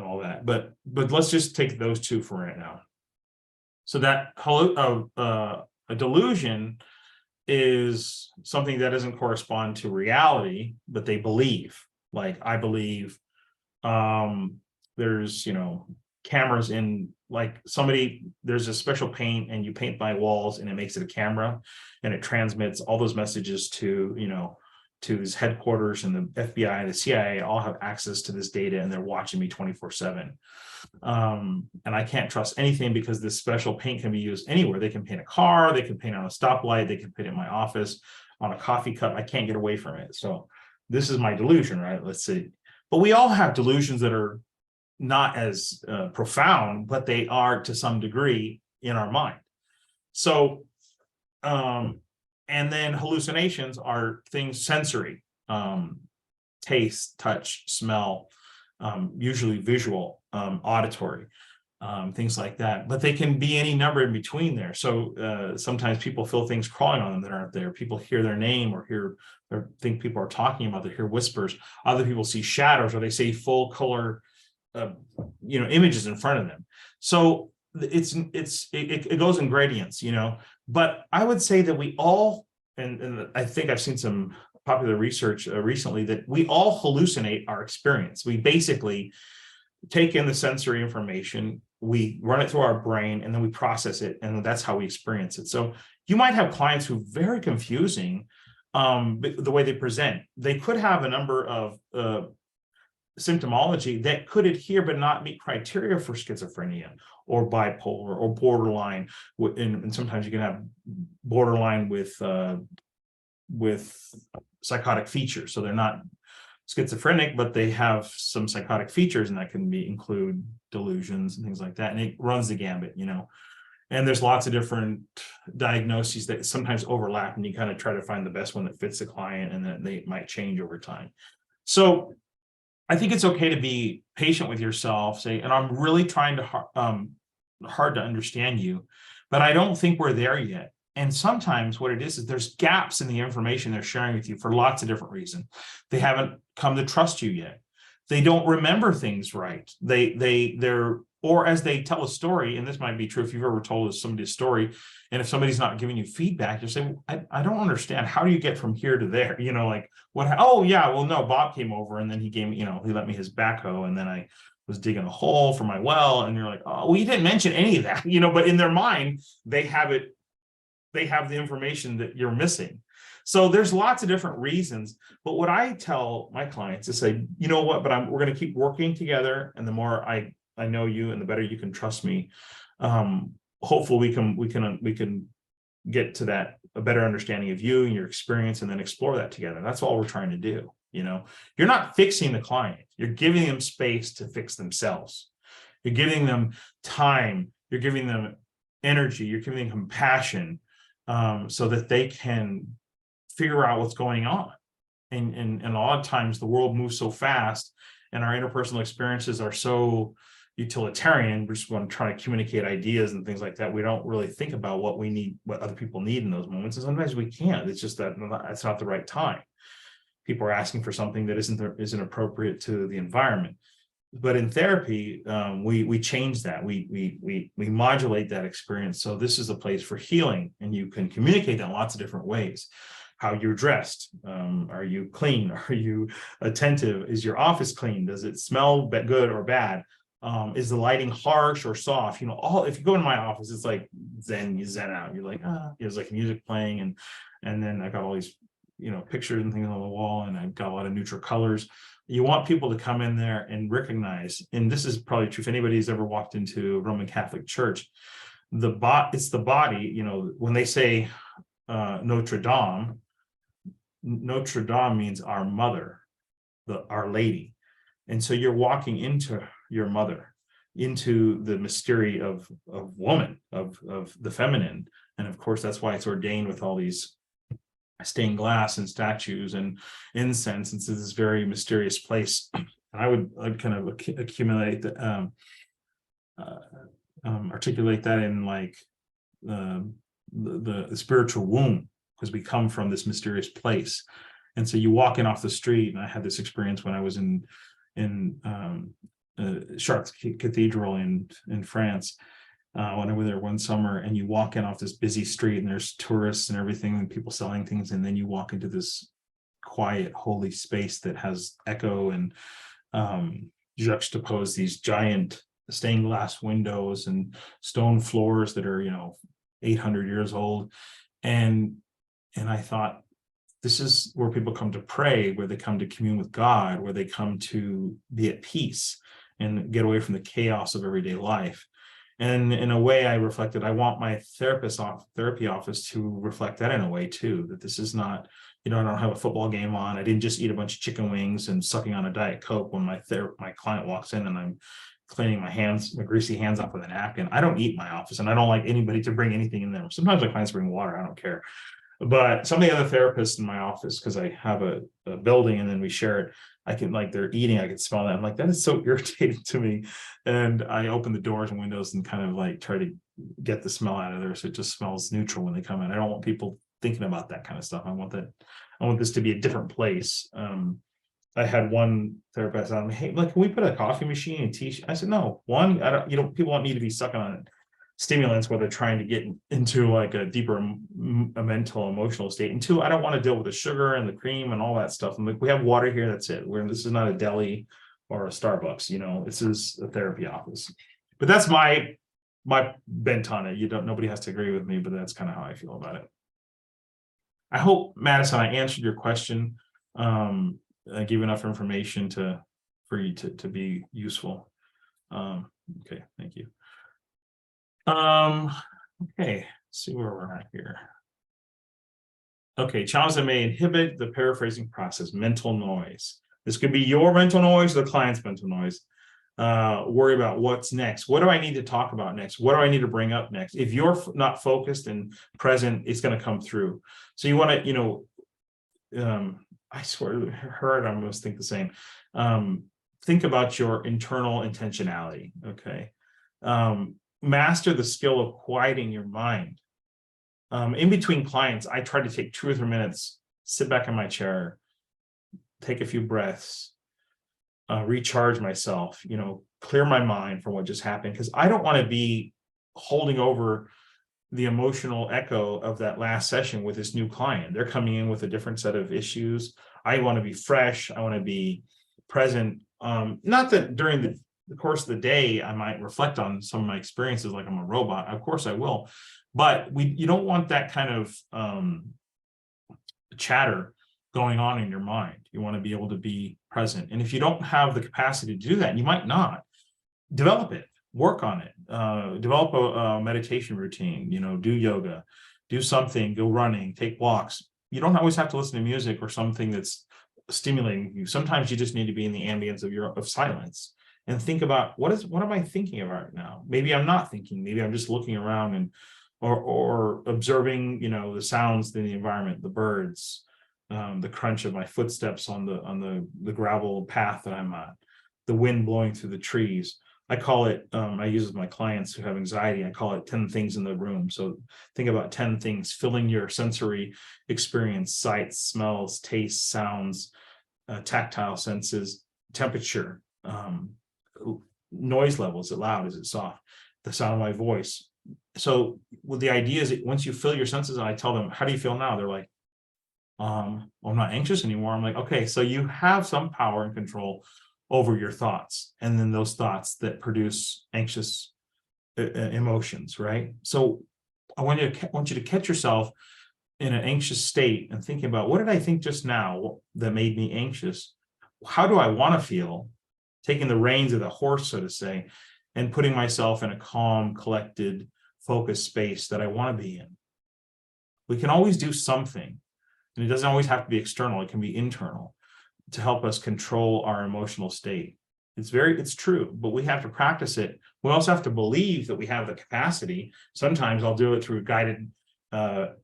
all that. But let's just take those two for right now. So that a delusion is something that doesn't correspond to reality, but they believe. Like I believe there's cameras in, like there's a special paint and you paint my walls and it makes it a camera and it transmits all those messages to to his headquarters, and the FBI and the CIA all have access to this data and they're watching me 24/7. And I can't trust anything because this special paint can be used anywhere. They can paint a car, they can paint on a stoplight, they can paint in my office on a coffee cup. I can't get away from it. So this is my delusion, right? Let's see. But we all have delusions that are not as profound, but they are to some degree in our mind. So, and then hallucinations are things sensory, taste, touch, smell, usually visual, auditory, things like that. But they can be any number in between there. So sometimes people feel things crawling on them that aren't there. People hear their name or think people are talking about, they hear whispers. Other people see shadows, or they see full color images in front of them. So it goes in gradients, but I would say that we all, and I think I've seen some popular research recently, that we all hallucinate our experience. We basically take in the sensory information, we run it through our brain, and then we process it, and that's how we experience it. So you might have clients who are very confusing the way they present. They could have a number of symptomology that could adhere but not meet criteria for schizophrenia or bipolar or borderline, and sometimes you can have borderline with psychotic features. So they're not schizophrenic, but they have some psychotic features, and that can include delusions and things like that. And it runs the gambit, and there's lots of different diagnoses that sometimes overlap, and you kind of try to find the best one that fits the client, and then they might change over time. So I think it's okay to be patient with yourself, say, and I'm really trying to hard to understand you, but I don't think we're there yet. And sometimes what it is there's gaps in the information they're sharing with you for lots of different reasons. They haven't come to trust you yet. They don't remember things right. They're or as they tell a story, and this might be true if you've ever told somebody's story, and if somebody's not giving you feedback, you say, I don't understand. How do you get from here to there? Like what? Oh yeah, well no, Bob came over and then he gave me, he let me his backhoe, and then I was digging a hole for my well, and you're like, oh, well, you didn't mention any of that, but in their mind, they have the information that you're missing. So there's lots of different reasons. But what I tell my clients is say, you know what, but we're going to keep working together. And the more I know you and the better you can trust me, hopefully we can get to a better understanding of you and your experience, and then explore that together. That's all we're trying to do. You're not fixing the client. You're giving them space to fix themselves. You're giving them time, you're giving them energy, you're giving them compassion, so that they can figure out what's going on. And a lot of times the world moves so fast and our interpersonal experiences are so utilitarian. We just want to try to communicate ideas and things like that. We don't really think about what we need, what other people need in those moments. And sometimes we can't. It's just that it's not the right time. People are asking for something that isn't appropriate to the environment. But in therapy, we change that. We modulate that experience. So this is a place for healing, and you can communicate that in lots of different ways. How you're dressed, are you clean? Are you attentive? Is your office clean? Does it smell good or bad? Is the lighting harsh or soft? You know, if you go in my office, it's like you zen out. You're like, there's like music playing, and then I got all these, you know, pictures and things on the wall, and I've got a lot of neutral colors. You want people to come in there and recognize, and this is probably true if anybody's ever walked into a Roman Catholic church, it's the body, you know, when they say Notre Dame means our mother, Our Lady. And so you're walking into your mother, into the mystery of woman, of the feminine. And of course, that's why it's ordained with all these stained glass and statues and incense. It's this very mysterious place. And I'd kind of accumulate the, articulate that in like the spiritual womb, because we come from this mysterious place. And so you walk in off the street, and I had this experience when I was in Chartres Cathedral in France, when I was there one summer, and you walk in off this busy street, and there's tourists and everything and people selling things, and then you walk into this quiet, holy space that has echo and juxtapose these giant stained glass windows and stone floors that are, you know, 800 years old. And I thought, this is where people come to pray, where they come to commune with God, where they come to be at peace and get away from the chaos of everyday life. And in a way, I reflected, I want my therapy office to reflect that in a way too, that this is not, you know, I don't have a football game on. I didn't just eat a bunch of chicken wings and sucking on a Diet Coke when my client walks in and I'm cleaning my greasy hands off with a napkin. I don't eat in my office, and I don't like anybody to bring anything in there. Sometimes my clients bring water, I don't care. But some of the other therapists in my office, because I have a building and then we share it, I can, like, they're eating, I can smell that. I'm like, that is so irritating to me. And I open the doors and windows and kind of like try to get the smell out of there, so it just smells neutral when they come in. I don't want people thinking about that kind of stuff. I want this to be a different place. I had one therapist on me, hey, like, can we put a coffee machine and tea? I said, no. One, people want me to be sucking on it. Stimulants where they're trying to get into like a deeper a mental emotional state, and two, I don't want to deal with the sugar and the cream and all that stuff. I'm like, we have water here, that's it. This is not a deli or a Starbucks, you know, this is a therapy office. But that's my bent on it. Nobody has to agree with me, but that's kind of how I feel about it. I hope, Madison, I answered your question. I gave enough information for you to be useful. Okay, thank you. Okay, see where we're at here. Okay, challenges that may inhibit the paraphrasing process, mental noise. This could be your mental noise or the client's mental noise. Worry about what's next. What do I need to talk about next? What do I need to bring up next? If you're not focused and present, it's going to come through. So you want to, you know, I swear, I almost think the same. Think about your internal intentionality. Okay. Master the skill of quieting your mind. In between clients, I try to take 2 or 3 minutes, sit back in my chair, take a few breaths, recharge myself, you know, clear my mind from what just happened, because I don't want to be holding over the emotional echo of that last session with this new client. They're coming in with a different set of issues. I want to be fresh. I want to be present. Not that during the course of the day, I might reflect on some of my experiences like I'm a robot. Of course I will, but you don't want that kind of chatter going on in your mind. You want to be able to be present. And if you don't have the capacity to do that, you might not, develop it, work on it, develop a meditation routine, you know, do yoga, do something, go running, take walks. You don't always have to listen to music or something that's stimulating you. Sometimes you just need to be in the ambience of silence. and think about what am I thinking about right now? Maybe I'm not thinking, maybe I'm just looking around and or observing, the sounds in the environment, the birds, the crunch of my footsteps on the gravel path that I'm on, the wind blowing through the trees. I call it, I use it with my clients who have anxiety, I call it 10 things in the room. So think about 10 things filling your sensory experience: sights, smells, tastes, sounds, tactile senses, temperature, noise level. Is it loud? Is it soft? The sound of my voice. So well, the idea is that once you fill your senses, and I tell them, how do you feel now? They're like, well, I'm not anxious anymore. I'm like, okay, so you have some power and control over your thoughts, and then those thoughts that produce anxious emotions, right? So I want you to catch yourself in an anxious state and thinking about, what did I think just now that made me anxious? How do I want to feel? Taking the reins of the horse, so to say, and putting myself in a calm, collected, focused space that I want to be in. We can always do something, and it doesn't always have to be external. It can be internal, to help us control our emotional state. It's true, but we have to practice it. We also have to believe that we have the capacity. Sometimes I'll do it through guided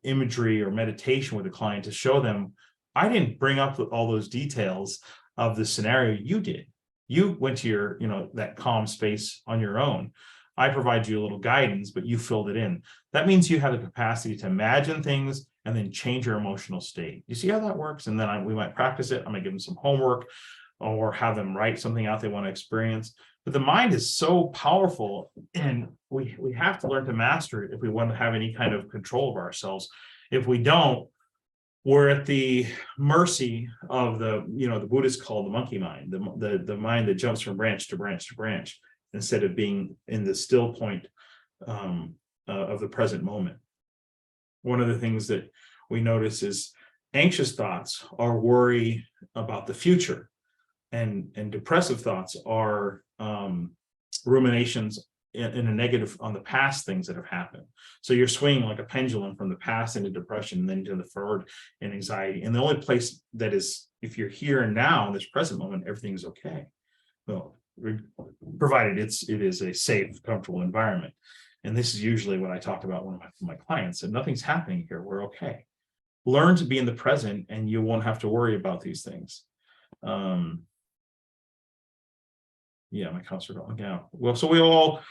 imagery or meditation with a client to show them, I didn't bring up all those details of the scenario. You did. You went to your, that calm space on your own. I provide you a little guidance, but you filled it in. That means you have the capacity to imagine things and then change your emotional state. You see how that works? And then we might practice it. I might give them some homework or have them write something out they want to experience. But the mind is so powerful, and we have to learn to master it if we want to have any kind of control of ourselves. If we don't, we're at the mercy of the Buddhists call the monkey mind, the mind that jumps from branch to branch to branch, instead of being in the still point of the present moment. One of the things that we notice is anxious thoughts are worry about the future, and depressive thoughts are ruminations in a negative on the past things that have happened. So you're swinging like a pendulum from the past into depression, and then to the forward in anxiety. And the only place that is, if you're here and now in this present moment, everything is okay. Well, provided it is a safe, comfortable environment. And this is usually what I talk about with my clients, and nothing's happening here. We're okay. Learn to be in the present, and you won't have to worry about these things. Yeah, my comments are going down. Well, so we all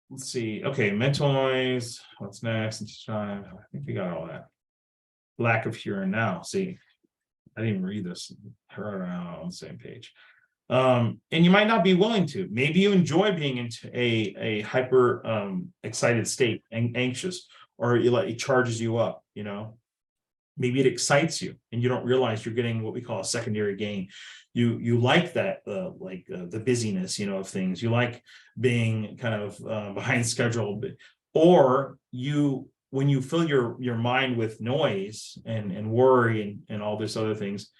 let's see. Okay, mental noise. What's next? I think we got all that. Lack of here and now. See, I didn't even read this. We're on the same page. And you might not be willing to. Maybe you enjoy being into a hyper excited state and anxious, or it charges you up, Maybe it excites you and you don't realize you're getting what we call a secondary gain. You like that, the busyness, of things. You like being kind of behind schedule, or when you fill your mind with noise and worry and all this other things,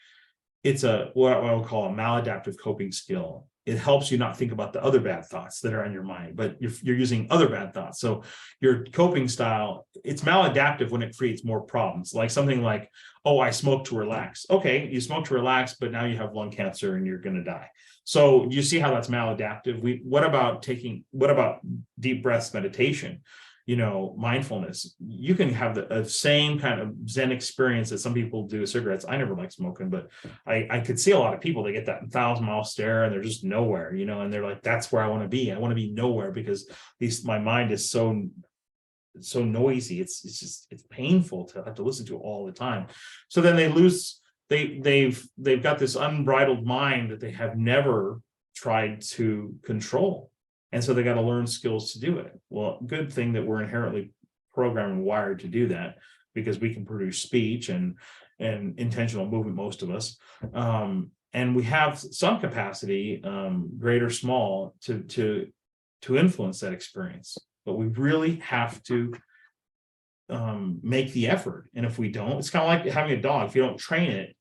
it's what I would call a maladaptive coping skill. It helps you not think about the other bad thoughts that are on your mind, but you're using other bad thoughts. So your coping style, it's maladaptive when it creates more problems, like something like, oh, I smoke to relax. Okay, you smoke to relax, but now you have lung cancer and you're going to die. So you see how that's maladaptive. What about deep breaths meditation? Mindfulness. You can have the same kind of Zen experience that some people do with cigarettes. I never liked smoking, but I could see a lot of people, they get that 1,000-mile stare and they're just nowhere, and they're like, that's where I want to be. I want to be nowhere because my mind is so noisy. It's painful to have to listen to it all the time. So then they've got this unbridled mind that they have never tried to control. And so they got to learn skills to do it. Well, good thing that we're inherently programmed and wired to do that, because we can produce speech and intentional movement, most of us. And we have some capacity, great or small, to influence that experience. But we really have to make the effort. And if we don't, it's kind of like having a dog. If you don't train it,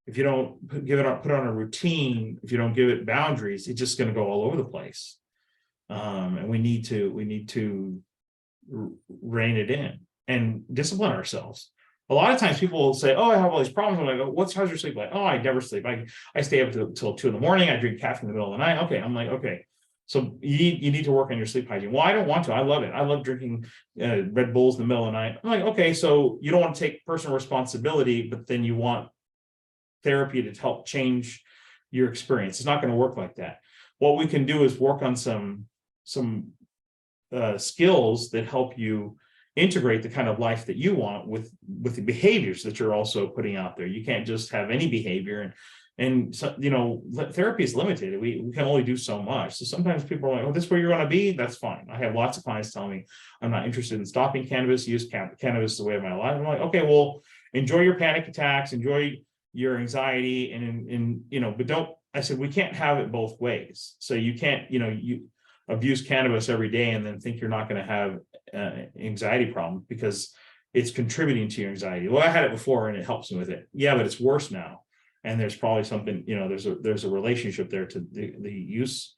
if you don't put it on a routine, if you don't give it boundaries, it's just going to go all over the place. And we need to rein it in and discipline ourselves. A lot of times people will say, oh, I have all these problems. I'm like, oh, how's your sleep like? Oh, I never sleep. I stay up till 2 a.m. I drink caffeine in the middle of the night. Okay. I'm like, okay. So you need to work on your sleep hygiene. Well, I don't want to. I love it. I love drinking Red Bulls in the middle of the night. I'm like, okay, so you don't want to take personal responsibility, but then you want therapy to help change your experience. It's not going to work like that. What we can do is work on some skills that help you integrate the kind of life that you want with the behaviors that you're also putting out there. You can't just have any behavior, and so, therapy is limited. We can only do so much. So sometimes people are like, oh, this is where you're going to be. That's fine. I have lots of clients telling me I'm not interested in stopping cannabis, use cannabis is the way of my life. I'm like, okay, well, enjoy your panic attacks, enjoy your anxiety, but don't, I said, we can't have it both ways. So you can't, you abuse cannabis every day and then think you're not going to have anxiety problem because it's contributing to your anxiety. Well, I had it before and it helps me with it. Yeah, but it's worse now. And there's probably something, there's a relationship there to the use,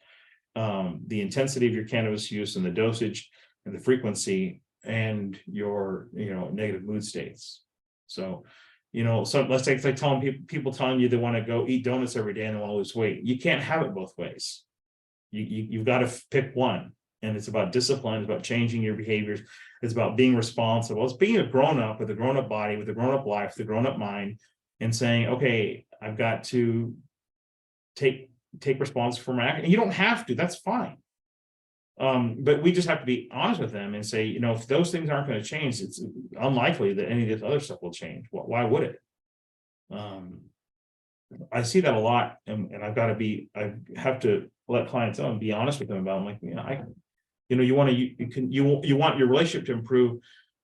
the intensity of your cannabis use and the dosage and the frequency and your, negative mood states. So, so let's take, it's like telling people telling you they want to go eat donuts every day and they want to lose weight. You can't have it both ways. You've got to pick one, and it's about discipline. It's about changing your behaviors. It's about being responsible. It's being a grown-up with a grown-up body, with a grown-up life, with a grown-up mind, and saying, okay, I've got to take responsibility for my action. And you don't have to, that's fine. But we just have to be honest with them and say, if those things aren't going to change, it's unlikely that any of this other stuff will change. Why would it? I see that a lot, and I have to let clients know and be honest with them about. I'm like, you want your relationship to improve,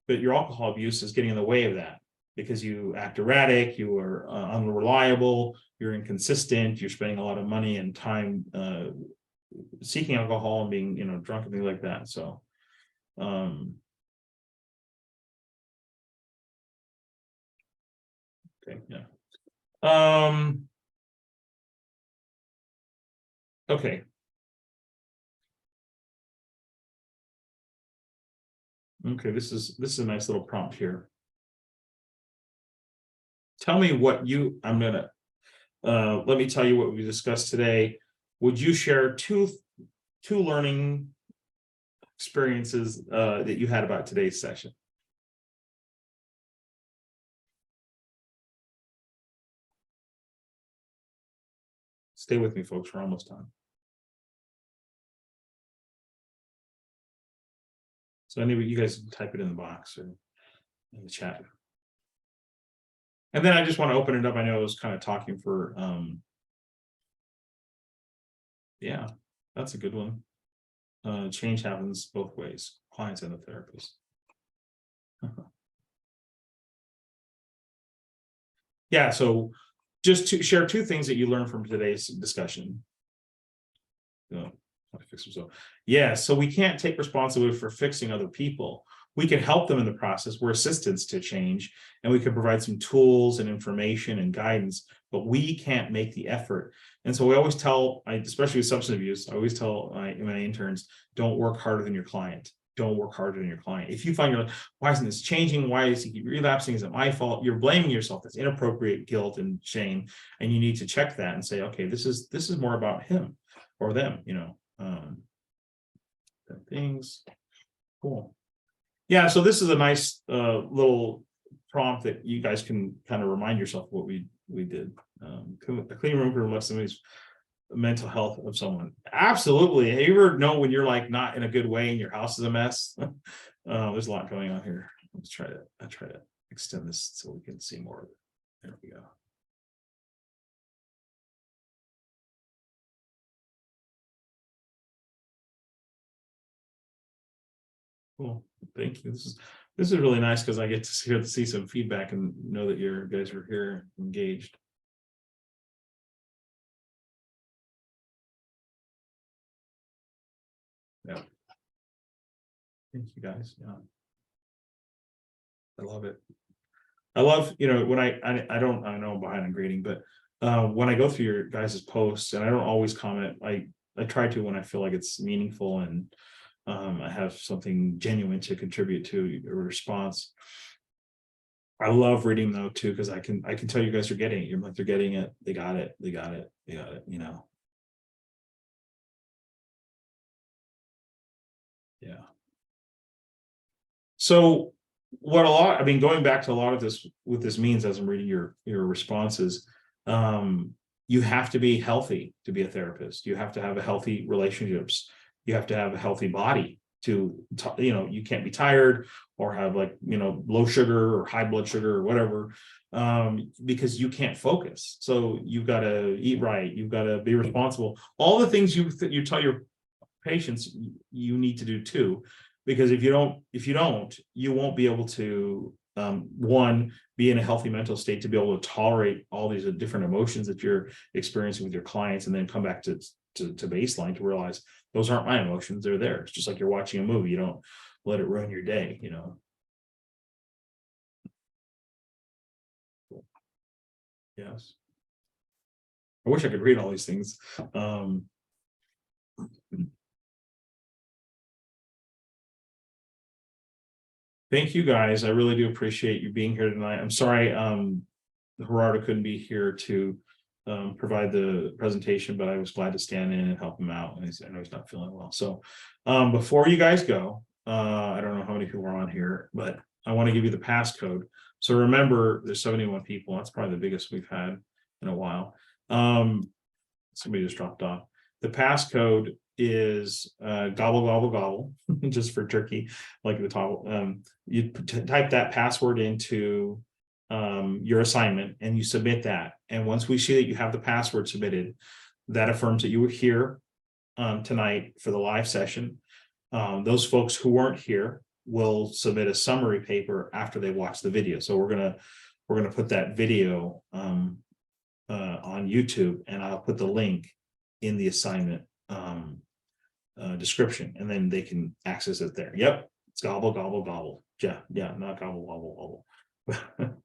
but your alcohol abuse is getting in the way of that because you act erratic, you are unreliable, you're inconsistent, you're spending a lot of money and time seeking alcohol and being, drunk and things like that. So, okay, yeah. Okay. Okay, this is a nice little prompt here. Tell me what let me tell you what we discussed today. Would you share two learning experiences that you had about today's session? Stay with me, folks. We're almost done. So anyway, you guys can type it in the box or in the chat. And then I just want to open it up. I know I was kind of talking for yeah, that's a good one. Change happens both ways, clients and the therapist. Yeah, so just to share two things that you learned from today's discussion. Yeah, so we can't take responsibility for fixing other people. We can help them in the process. We're assistants to change, and we can provide some tools and information and guidance, but we can't make the effort. And so we always tell, especially with substance abuse, I always tell my interns, don't work harder than your client. Don't work harder than your client. If you find you're like, why isn't this changing? Why is he keep relapsing? Is it my fault? You're blaming yourself. That's inappropriate guilt and shame. And you need to check that and say, okay, this is more about him or them, things. Cool. Yeah, so this is a nice little prompt that you guys can kind of remind yourself what we did. A clean room can reflect somebody's mental health of someone. Absolutely. Hey, you ever know when you're like not in a good way and your house is a mess? There's a lot going on here. Let's try to extend this so we can see more of it. There we go. Cool. Thank you. This is really nice because I get to see some feedback and know that you guys are here engaged. Yeah. Thank you guys. Yeah. I love it. I love, when I know I'm behind on grading, but when I go through your guys' posts, and I don't always comment, I try to when I feel like it's meaningful and I have something genuine to contribute to a response. I love reading though too, because I can tell you guys are getting it. You're like, they're getting it. They got it. They got it. They got it. Yeah. So I mean, going back to a lot of this, what this means as I'm reading your responses, you have to be healthy to be a therapist. You have to have a healthy relationships. You have to have a healthy body you can't be tired or have like, low sugar or high blood sugar or whatever, because you can't focus. So you've got to eat right. You've got to be responsible. All the things you tell your patients you need to do too, because if you don't, you won't be able to one, be in a healthy mental state to be able to tolerate all these different emotions that you're experiencing with your clients, and then come back to baseline to realize those aren't my emotions, they're theirs. Just like you're watching a movie, you don't let it ruin your day. Yes, I wish I could read all these things. Thank you guys. I really do appreciate you being here tonight. I'm sorry Gerardo couldn't be here to provide the presentation, but I was glad to stand in and help him out. And I know he's not feeling well. So before you guys go, I don't know how many people are on here, but I want to give you the passcode. So remember, there's 71 people. That's probably the biggest we've had in a while. Somebody just dropped off. The passcode is gobble gobble gobble, just for turkey, like the top. You type that password into your assignment and you submit that. And once we see that you have the password submitted, that affirms that you were here tonight for the live session. Those folks who weren't here will submit a summary paper after they watch the video. So we're gonna put that video on YouTube, and I'll put the link in the assignment description, and then they can access it there. Yep, it's gobble gobble gobble. Yeah, not gobble gobble gobble.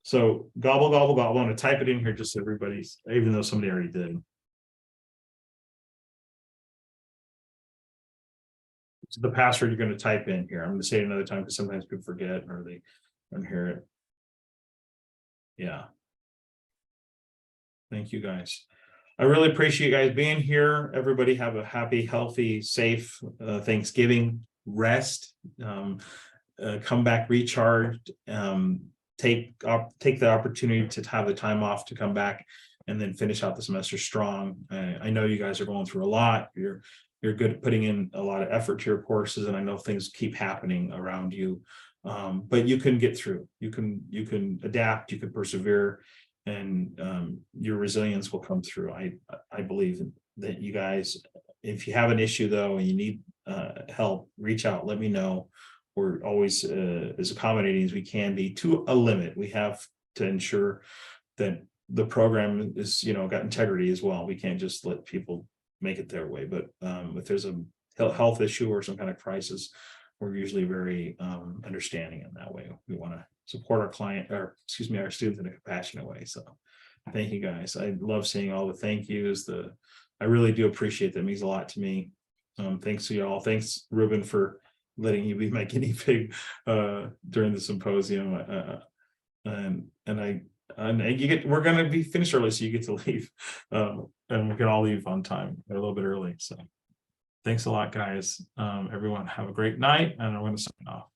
So gobble gobble gobble. I'm gonna type it in here just so everybody's, even though somebody already did. So the password you're going to type in here. I'm going to say it another time because sometimes people forget or they don't hear it. Yeah. Thank you guys. I really appreciate you guys being here. Everybody have a happy, healthy, safe Thanksgiving. Rest. Come back recharged. Take the opportunity to have the time off to come back and then finish out the semester strong. I know you guys are going through a lot. You're good at putting in a lot of effort to your courses, and I know things keep happening around you, but you can get through. You can adapt. You can persevere, and your resilience will come through. I believe that you guys, if you have an issue though and you need help, reach out. Let me know. We're always as accommodating as we can be to a limit. We have to ensure that the program is, got integrity as well. We can't just let people make it their way. But if there's a health issue or some kind of crisis, we're usually very understanding in that way. We want to support our our students in a compassionate way. So thank you guys. I love seeing all the thank yous. I really do appreciate that. It means a lot to me. Thanks to you all. Thanks, Ruben, for letting you be my guinea pig during the symposium. We're going to be finished early, so you get to leave, and we can all leave on time, a little bit early. So thanks a lot, guys. Everyone have a great night, and I'm going to sign off.